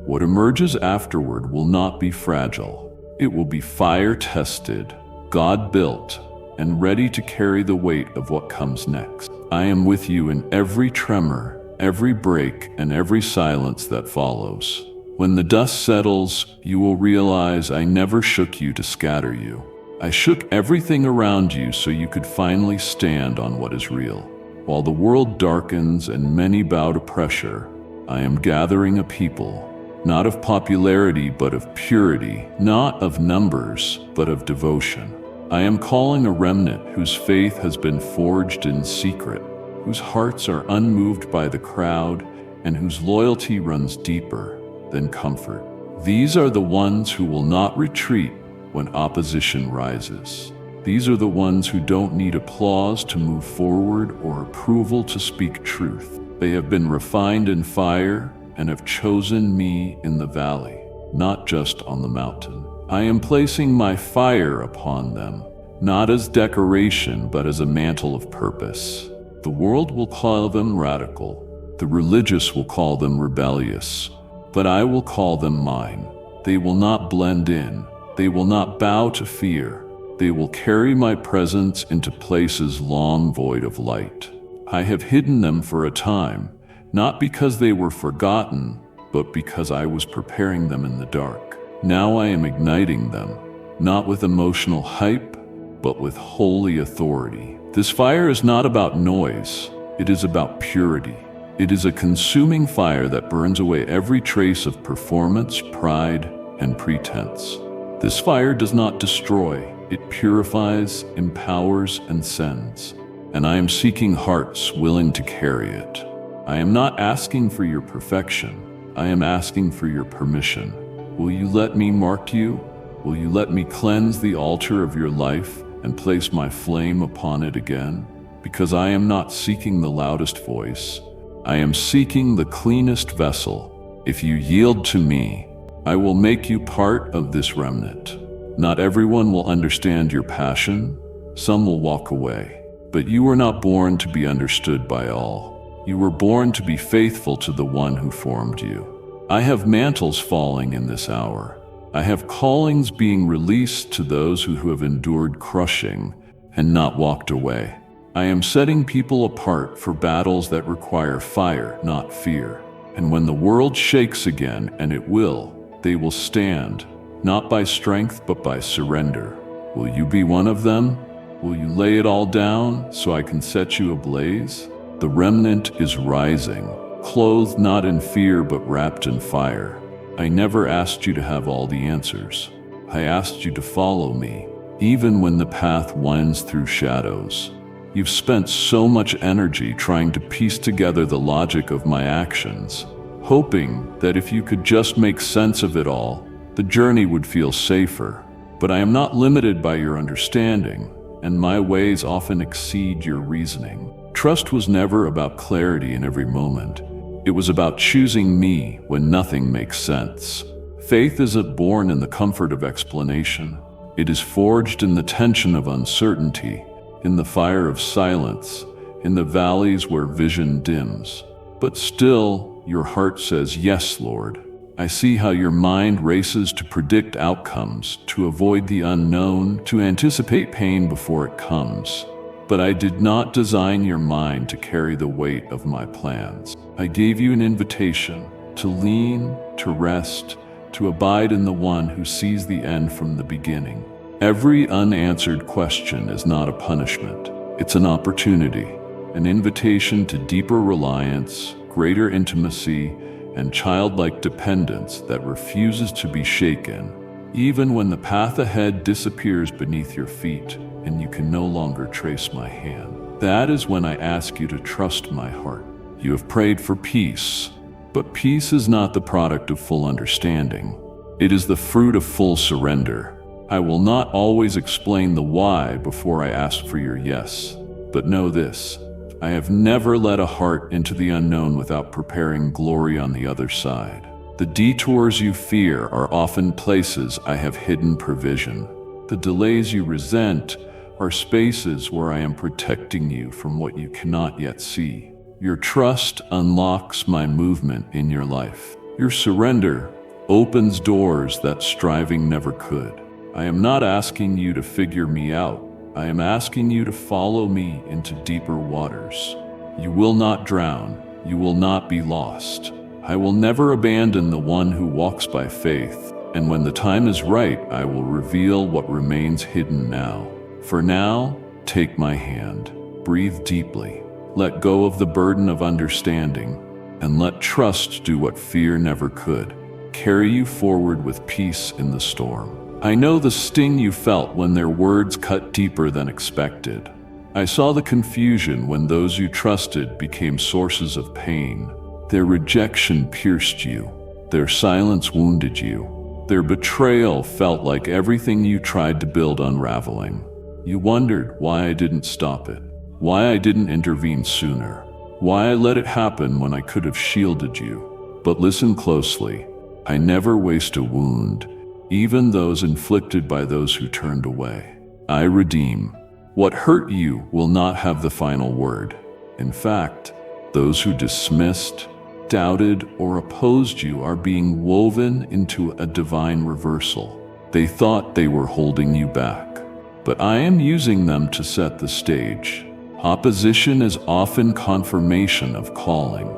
What emerges afterward will not be fragile. It will be fire-tested, God-built, and ready to carry the weight of what comes next. I am with you in every tremor, every break, and every silence that follows. When the dust settles, you will realize I never shook you to scatter you. I shook everything around you so you could finally stand on what is real. While the world darkens and many bow to pressure, I am gathering a people, not of popularity but of purity, not of numbers but of devotion. I am calling a remnant whose faith has been forged in secret, whose hearts are unmoved by the crowd, and whose loyalty runs deeper than comfort. These are the ones who will not retreat when opposition rises. These are the ones who don't need applause to move forward or approval to speak truth. They have been refined in fire and have chosen me in the valley, not just on the mountain. I am placing my fire upon them, not as decoration, but as a mantle of purpose. The world will call them radical. The religious will call them rebellious. But I will call them mine. They will not blend in. They will not bow to fear. They will carry my presence into places long void of light. I have hidden them for a time, not because they were forgotten, but because I was preparing them in the dark. Now I am igniting them, not with emotional hype, but with holy authority. This fire is not about noise, it is about purity. It is a consuming fire that burns away every trace of performance, pride, and pretense. This fire does not destroy, it purifies, empowers, and sends. And I am seeking hearts willing to carry it. I am not asking for your perfection, I am asking for your permission. Will you let me mark you? Will you let me cleanse the altar of your life and place my flame upon it again? Because I am not seeking the loudest voice, I am seeking the cleanest vessel. If you yield to me, I will make you part of this remnant. Not everyone will understand your passion, some will walk away. But you were not born to be understood by all. You were born to be faithful to the one who formed you. I have mantles falling in this hour. I have callings being released to those who have endured crushing and not walked away. I am setting people apart for battles that require fire, not fear. And when the world shakes again, and it will, they will stand, not by strength but by surrender. Will you be one of them? Will you lay it all down so I can set you ablaze? The remnant is rising, clothed not in fear but wrapped in fire. I never asked you to have all the answers. I asked you to follow me, even when the path winds through shadows. You've spent so much energy trying to piece together the logic of my actions, hoping that if you could just make sense of it all, the journey would feel safer. But I am not limited by your understanding, and my ways often exceed your reasoning. Trust was never about clarity in every moment. It was about choosing me when nothing makes sense. Faith isn't born in the comfort of explanation. It is forged in the tension of uncertainty, in the fire of silence, in the valleys where vision dims. But still, your heart says, "Yes, Lord." I see how your mind races to predict outcomes, to avoid the unknown, to anticipate pain before it comes. But I did not design your mind to carry the weight of my plans. I gave you an invitation to lean, to rest, to abide in the one who sees the end from the beginning. Every unanswered question is not a punishment. It's an opportunity, an invitation to deeper reliance, greater intimacy, and childlike dependence that refuses to be shaken, even when the path ahead disappears beneath your feet and you can no longer trace my hand. That is when I ask you to trust my heart. You have prayed for peace, but peace is not the product of full understanding. It is the fruit of full surrender. I will not always explain the why before I ask for your yes, but know this: I have never led a heart into the unknown without preparing glory on the other side. The detours you fear are often places I have hidden provision. The delays you resent are spaces where I am protecting you from what you cannot yet see. Your trust unlocks my movement in your life. Your surrender opens doors that striving never could. I am not asking you to figure me out. I am asking you to follow me into deeper waters. You will not drown. You will not be lost. I will never abandon the one who walks by faith, and when the time is right, I will reveal what remains hidden now. For now, take my hand. Breathe deeply. Let go of the burden of understanding, and let trust do what fear never could. Carry you forward with peace in the storm. I know the sting you felt when their words cut deeper than expected. I saw the confusion when those you trusted became sources of pain. Their rejection pierced you. Their silence wounded you. Their betrayal felt like everything you tried to build unraveling. You wondered why I didn't stop it, why I didn't intervene sooner, why I let it happen when I could have shielded you. But listen closely. I never waste a wound, even those inflicted by those who turned away. I redeem. What hurt you will not have the final word. In fact, those who dismissed, doubted, or opposed you are being woven into a divine reversal. They thought they were holding you back, but I am using them to set the stage. Opposition is often confirmation of calling.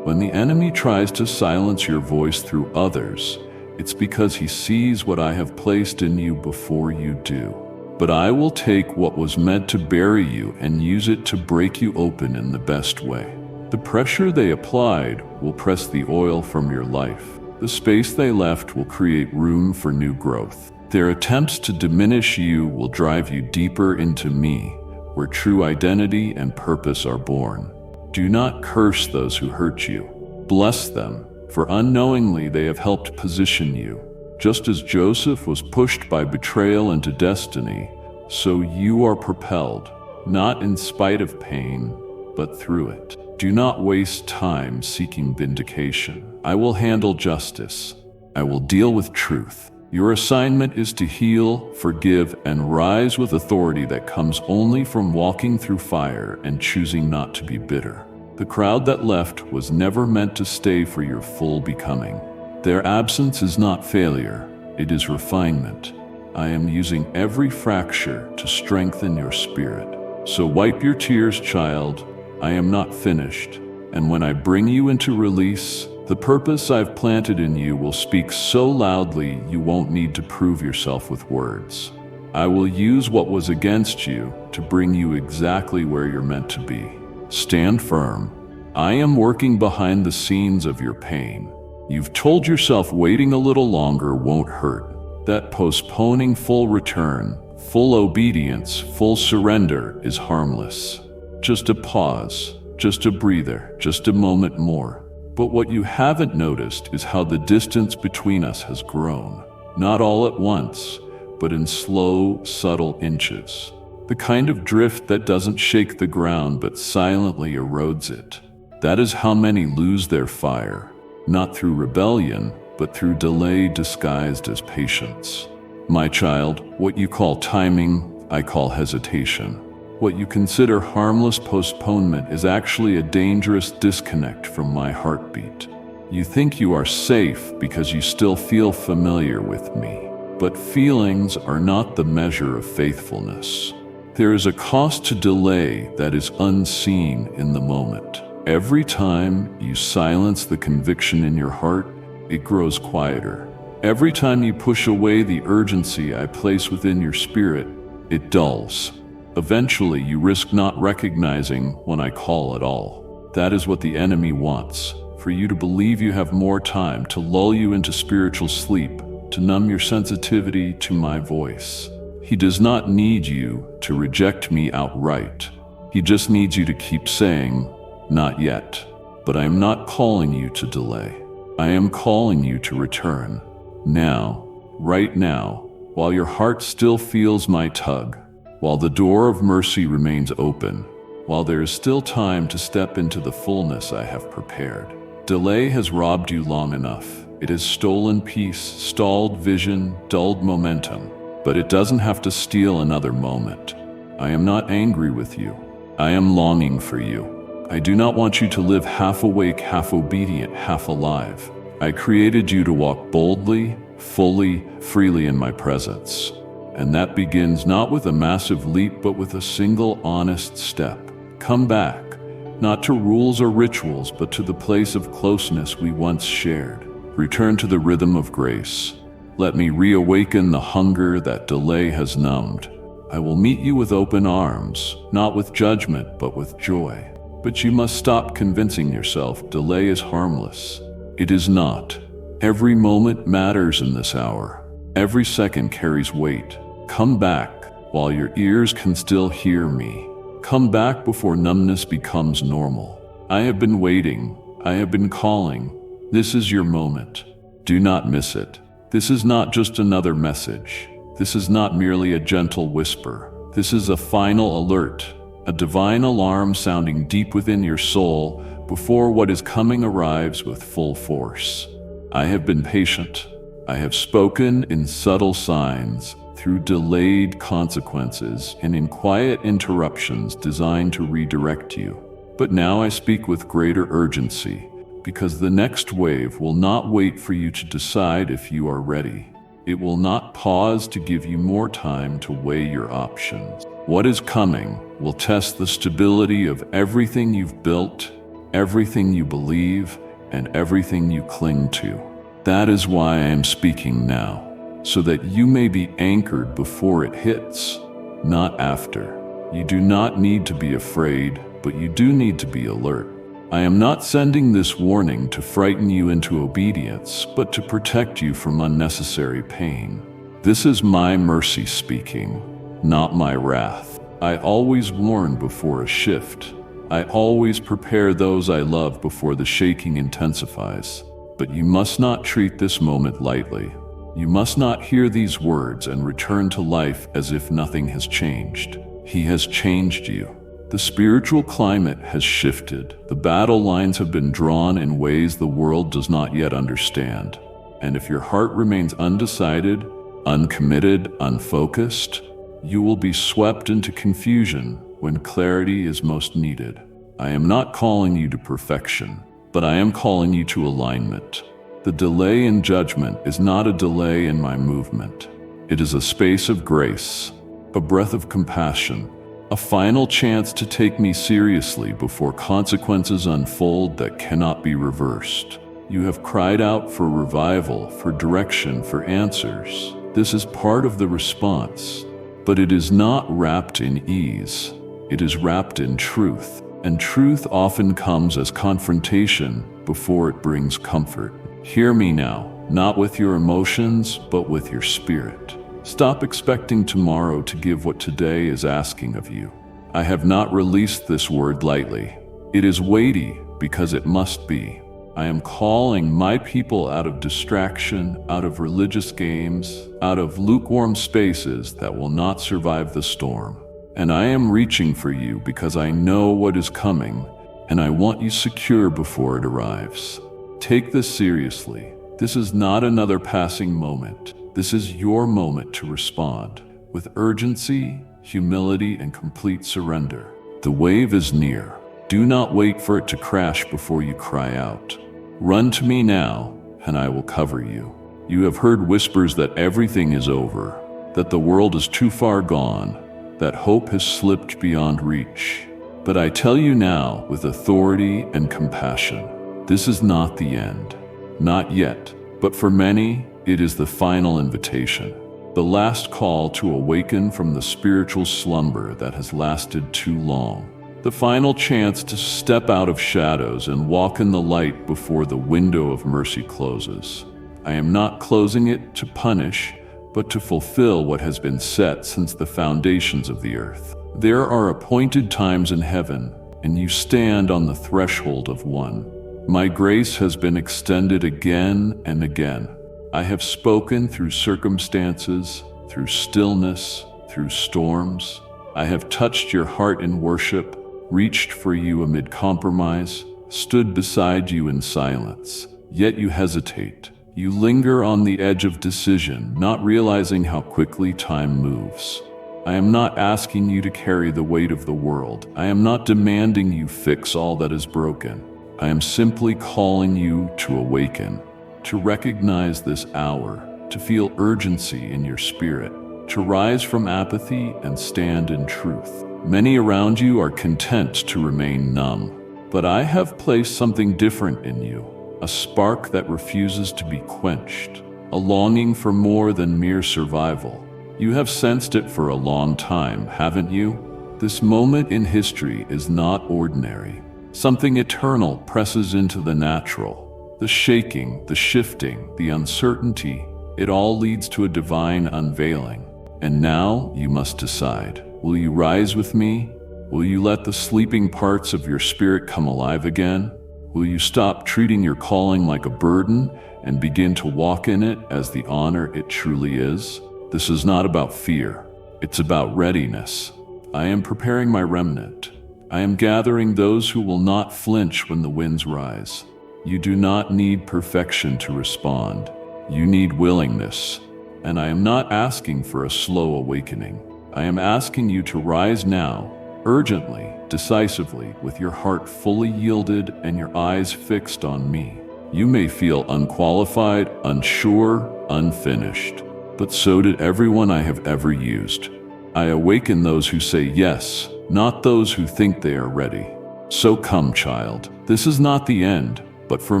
When the enemy tries to silence your voice through others, it's because he sees what I have placed in you before you do. But I will take what was meant to bury you and use it to break you open in the best way. The pressure they applied will press the oil from your life. The space they left will create room for new growth. Their attempts to diminish you will drive you deeper into me, where true identity and purpose are born. Do not curse those who hurt you. Bless them, for unknowingly they have helped position you. Just as Joseph was pushed by betrayal into destiny, so you are propelled, not in spite of pain, but through it. Do not waste time seeking vindication. I will handle justice. I will deal with truth. Your assignment is to heal, forgive, and rise with authority that comes only from walking through fire and choosing not to be bitter. The crowd that left was never meant to stay for your full becoming. Their absence is not failure, it is refinement. I am using every fracture to strengthen your spirit. So wipe your tears, child. I am not finished. And when I bring you into release, the purpose I've planted in you will speak so loudly you won't need to prove yourself with words. I will use what was against you to bring you exactly where you're meant to be. Stand firm. I am working behind the scenes of your pain. You've told yourself waiting a little longer won't hurt, that postponing full return, full obedience, full surrender is harmless. Just a pause, just a breather, just a moment more. But what you haven't noticed is how the distance between us has grown. Not all at once, but in slow, subtle inches. The kind of drift that doesn't shake the ground but silently erodes it. That is how many lose their fire, not through rebellion, but through delay disguised as patience. My child, what you call timing, I call hesitation. What you consider harmless postponement is actually a dangerous disconnect from my heartbeat. You think you are safe because you still feel familiar with me. But feelings are not the measure of faithfulness. There is a cost to delay that is unseen in the moment. Every time you silence the conviction in your heart, it grows quieter. Every time you push away the urgency I place within your spirit, it dulls. Eventually, you risk not recognizing when I call at all. That is what the enemy wants, for you to believe you have more time, to lull you into spiritual sleep, to numb your sensitivity to my voice. He does not need you to reject me outright. He just needs you to keep saying, "Not yet." But I am not calling you to delay. I am calling you to return. Now, right now, while your heart still feels my tug, while the door of mercy remains open, while there is still time to step into the fullness I have prepared. Delay has robbed you long enough. It has stolen peace, stalled vision, dulled momentum. But it doesn't have to steal another moment. I am not angry with you. I am longing for you. I do not want you to live half awake, half obedient, half alive. I created you to walk boldly, fully, freely in my presence. And that begins not with a massive leap, but with a single honest step. Come back, not to rules or rituals, but to the place of closeness we once shared. Return to the rhythm of grace. Let me reawaken the hunger that delay has numbed. I will meet you with open arms, not with judgment, but with joy. But you must stop convincing yourself delay is harmless. It is not. Every moment matters in this hour. Every second carries weight. Come back while your ears can still hear me. Come back before numbness becomes normal. I have been waiting. I have been calling. This is your moment. Do not miss it. This is not just another message. This is not merely a gentle whisper. This is a final alert, a divine alarm sounding deep within your soul before what is coming arrives with full force. I have been patient. I have spoken in subtle signs, through delayed consequences, and in quiet interruptions designed to redirect you. But now I speak with greater urgency, because the next wave will not wait for you to decide if you are ready. It will not pause to give you more time to weigh your options. What is coming will test the stability of everything you've built, everything you believe, and everything you cling to. That is why I am speaking now, so that you may be anchored before it hits, not after. You do not need to be afraid, but you do need to be alert. I am not sending this warning to frighten you into obedience, but to protect you from unnecessary pain. This is my mercy speaking, not my wrath. I always warn before a shift. I always prepare those I love before the shaking intensifies. But you must not treat this moment lightly. You must not hear these words and return to life as if nothing has changed. He has changed you. The spiritual climate has shifted. The battle lines have been drawn in ways the world does not yet understand. And if your heart remains undecided, uncommitted, unfocused, you will be swept into confusion when clarity is most needed. I am not calling you to perfection, but I am calling you to alignment. The delay in judgment is not a delay in my movement. It is a space of grace, a breath of compassion, a final chance to take me seriously before consequences unfold that cannot be reversed. You have cried out for revival, for direction, for answers. This is part of the response, but it is not wrapped in ease. It is wrapped in truth, and truth often comes as confrontation before it brings comfort. Hear me now, not with your emotions, but with your spirit. Stop expecting tomorrow to give what today is asking of you. I have not released this word lightly. It is weighty because it must be. I am calling my people out of distraction, out of religious games, out of lukewarm spaces that will not survive the storm. And I am reaching for you because I know what is coming, and I want you secure before it arrives. Take this seriously. This is not another passing moment. This is your moment to respond with urgency, humility, and complete surrender. The wave is near. Do not wait for it to crash before you cry out. Run to me now, and I will cover you. You have heard whispers that everything is over, that the world is too far gone, that hope has slipped beyond reach. But I tell you now, with authority and compassion, this is not the end. Not yet, but for many, it is the final invitation, the last call to awaken from the spiritual slumber that has lasted too long, the final chance to step out of shadows and walk in the light before the window of mercy closes. I am not closing it to punish, but to fulfill what has been set since the foundations of the earth. There are appointed times in heaven, and you stand on the threshold of one. My grace has been extended again and again. I have spoken through circumstances, through stillness, through storms. I have touched your heart in worship, reached for you amid compromise, stood beside you in silence. Yet you hesitate. You linger on the edge of decision, not realizing how quickly time moves. I am not asking you to carry the weight of the world. I am not demanding you fix all that is broken. I am simply calling you to awaken, to recognize this hour, to feel urgency in your spirit, to rise from apathy and stand in truth. Many around you are content to remain numb, but I have placed something different in you, a spark that refuses to be quenched, a longing for more than mere survival. You have sensed it for a long time, haven't you? This moment in history is not ordinary. Something eternal presses into the natural. The shaking, the shifting, the uncertainty, it all leads to a divine unveiling. And now you must decide. Will you rise with me? Will you let the sleeping parts of your spirit come alive again? Will you stop treating your calling like a burden and begin to walk in it as the honor it truly is? This is not about fear. It's about readiness. I am preparing my remnant. I am gathering those who will not flinch when the winds rise. You do not need perfection to respond. You need willingness. And I am not asking for a slow awakening. I am asking you to rise now, urgently, decisively, with your heart fully yielded and your eyes fixed on me. You may feel unqualified, unsure, unfinished, but so did everyone I have ever used. I awaken those who say yes, not those who think they are ready. So come, child. This is not the end, but for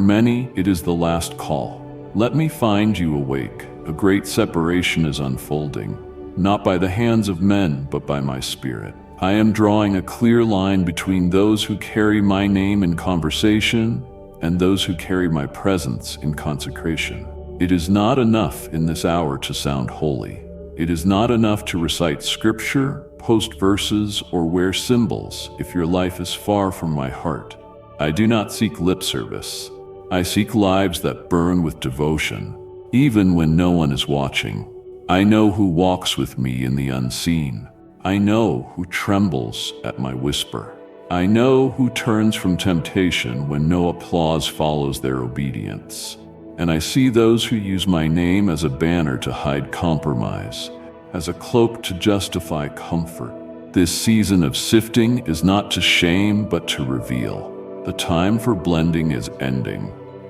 many it is the last call. Let me find you awake. A great separation is unfolding, not by the hands of men, but by my spirit. I am drawing a clear line between those who carry my name in conversation and those who carry my presence in consecration. It is not enough in this hour to sound holy. It is not enough to recite scripture, post verses, or wear symbols if your life is far from my heart. I do not seek lip service. I seek lives that burn with devotion, even when no one is watching. I know who walks with me in the unseen. I know who trembles at my whisper. I know who turns from temptation when no applause follows their obedience. And I see those who use my name as a banner to hide compromise, as a cloak to justify comfort. This season of sifting is not to shame, but to reveal. The time for blending is ending.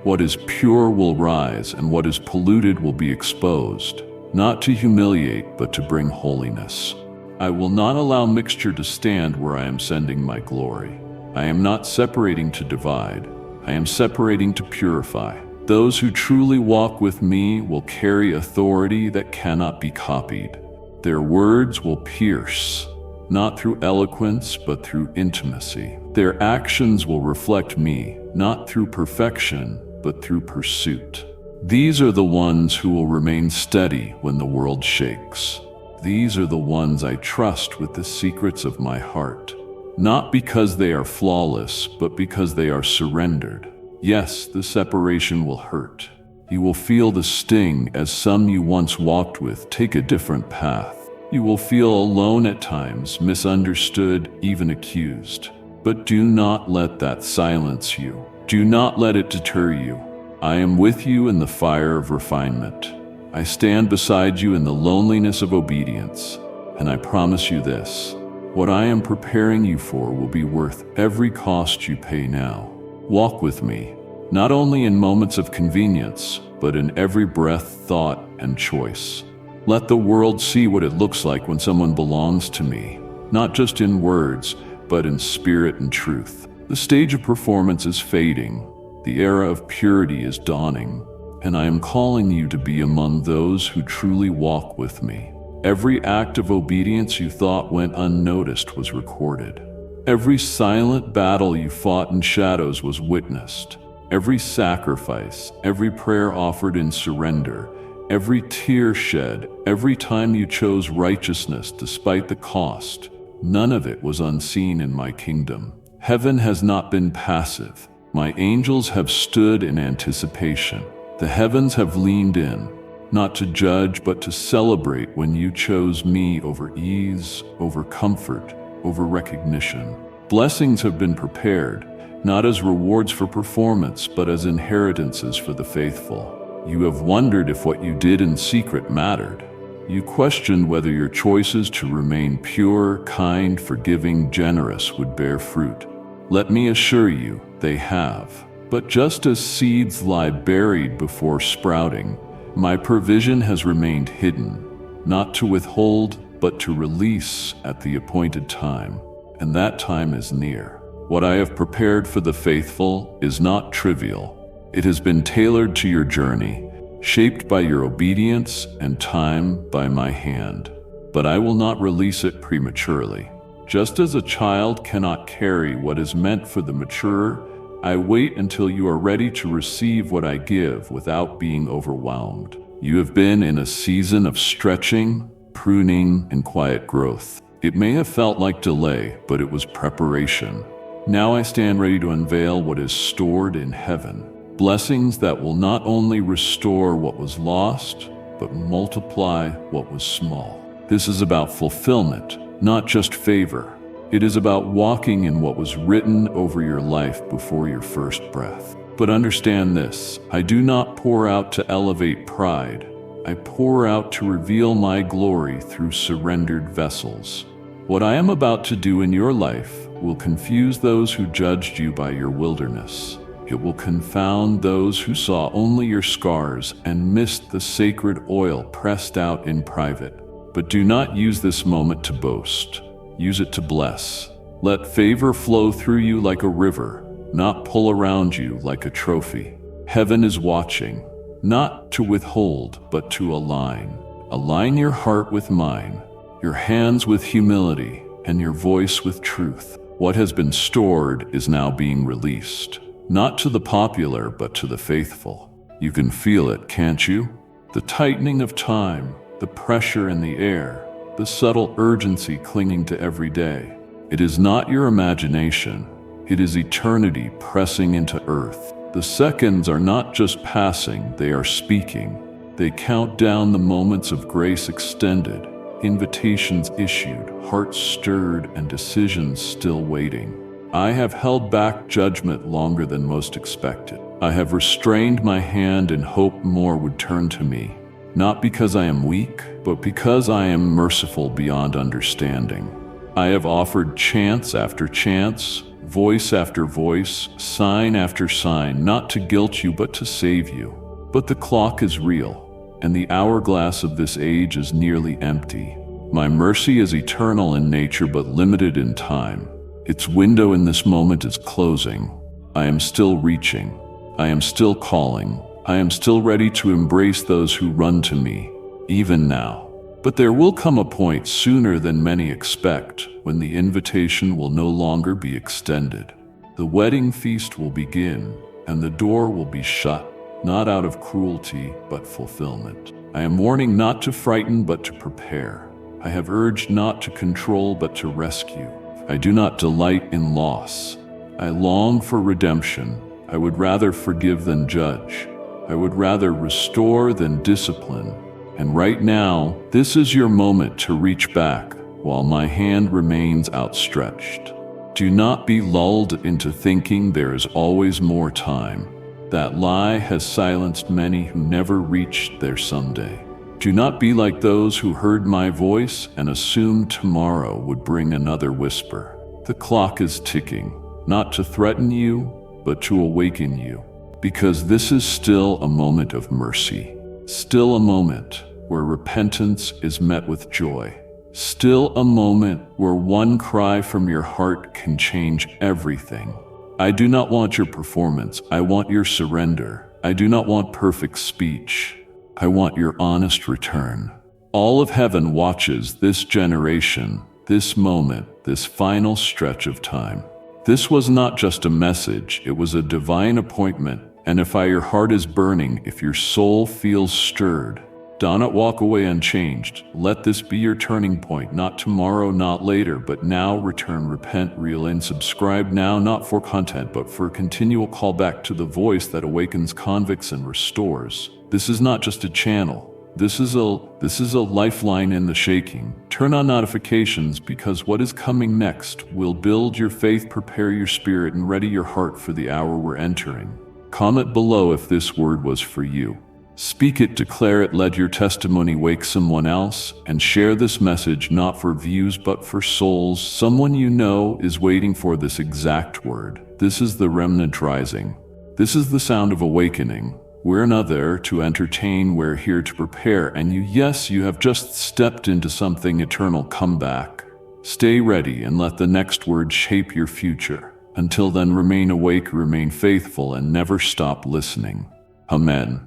What is pure will rise, and what is polluted will be exposed, not to humiliate, but to bring holiness. I will not allow mixture to stand where I am sending my glory. I am not separating to divide. I am separating to purify. Those who truly walk with me will carry authority that cannot be copied. Their words will pierce, not through eloquence, but through intimacy. Their actions will reflect me, not through perfection, but through pursuit. These are the ones who will remain steady when the world shakes. These are the ones I trust with the secrets of my heart, not because they are flawless, but because they are surrendered. Yes, the separation will hurt. You will feel the sting as some you once walked with take a different path. You will feel alone at times, misunderstood, even accused. But do not let that silence you. Do not let it deter you. I am with you in the fire of refinement. I stand beside you in the loneliness of obedience. And I promise you this: what I am preparing you for will be worth every cost you pay now. Walk with me, not only in moments of convenience, but in every breath, thought, and choice. Let the world see what it looks like when someone belongs to me, not just in words, but in spirit and truth. The stage of performance is fading. The era of purity is dawning, and I am calling you to be among those who truly walk with me. Every act of obedience you thought went unnoticed was recorded. Every silent battle you fought in shadows was witnessed. Every sacrifice, every prayer offered in surrender, every tear shed, every time you chose righteousness despite the cost, none of it was unseen in my kingdom. Heaven has not been passive. My angels have stood in anticipation. The heavens have leaned in, not to judge, but to celebrate when you chose me over ease, over comfort, over recognition. Blessings have been prepared, not as rewards for performance, but as inheritances for the faithful. You have wondered if what you did in secret mattered. You questioned whether your choices to remain pure, kind, forgiving, generous would bear fruit. Let me assure you, they have. But just as seeds lie buried before sprouting, my provision has remained hidden, not to withhold, but to release at the appointed time. And that time is near. What I have prepared for the faithful is not trivial. It has been tailored to your journey, shaped by your obedience and time by my hand. But I will not release it prematurely. Just as a child cannot carry what is meant for the mature, I wait until you are ready to receive what I give without being overwhelmed. You have been in a season of stretching, pruning, and quiet growth. It may have felt like delay, but it was preparation. Now I stand ready to unveil what is stored in heaven. Blessings that will not only restore what was lost, but multiply what was small. This is about fulfillment, not just favor. It is about walking in what was written over your life before your first breath. But understand this: I do not pour out to elevate pride. I pour out to reveal my glory through surrendered vessels. What I am about to do in your life will confuse those who judged you by your wilderness. It will confound those who saw only your scars and missed the sacred oil pressed out in private. But do not use this moment to boast. Use it to bless. Let favor flow through you like a river, not pull around you like a trophy. Heaven is watching, not to withhold, but to align. Align your heart with mine, your hands with humility, and your voice with truth. What has been stored is now being released, not to the popular, but to the faithful. You can feel it, can't you? The tightening of time, the pressure in the air, the subtle urgency clinging to every day. It is not your imagination. It is eternity pressing into earth. The seconds are not just passing, they are speaking. They count down the moments of grace extended, invitations issued, hearts stirred, and decisions still waiting. I have held back judgment longer than most expected. I have restrained my hand in hope more would turn to me, not because I am weak, but because I am merciful beyond understanding. I have offered chance after chance, voice after voice, sign after sign, not to guilt you, but to save you. But the clock is real, and the hourglass of this age is nearly empty. My mercy is eternal in nature, but limited in time. Its window in this moment is closing. I am still reaching. I am still calling. I am still ready to embrace those who run to me, even now. But there will come a point sooner than many expect when the invitation will no longer be extended. The wedding feast will begin, and the door will be shut, not out of cruelty, but fulfillment. I am warning not to frighten, but to prepare. I have urged not to control, but to rescue. I do not delight in loss. I long for redemption. I would rather forgive than judge. I would rather restore than discipline. And right now, this is your moment to reach back while my hand remains outstretched. Do not be lulled into thinking there is always more time. That lie has silenced many who never reached their someday. Do not be like those who heard my voice and assumed tomorrow would bring another whisper. The clock is ticking, not to threaten you, but to awaken you. Because this is still a moment of mercy. Still a moment where repentance is met with joy. Still a moment where one cry from your heart can change everything. I do not want your performance. I want your surrender. I do not want perfect speech. I want your honest return. All of heaven watches this generation, this moment, this final stretch of time. This was not just a message, it was a divine appointment. And if your heart is burning, if your soul feels stirred, do not walk away unchanged. Let this be your turning point, not tomorrow, not later, but now. Return, repent, reel in, subscribe now, not for content, but for a continual call back to the voice that awakens, convicts, and restores. This is not just a channel. This is a lifeline in the shaking. Turn on notifications, because what is coming next will build your faith, prepare your spirit, and ready your heart for the hour we're entering. Comment below if this word was for you. Speak it, declare it, let your testimony wake someone else, and share this message not for views but for souls. Someone you know is waiting for this exact word. This is the remnant rising. This is the sound of awakening. We're not there to entertain, we're here to prepare. And you have just stepped into something eternal. Come back. Stay ready and let the next word shape your future. Until then, remain awake, remain faithful, and never stop listening. Amen.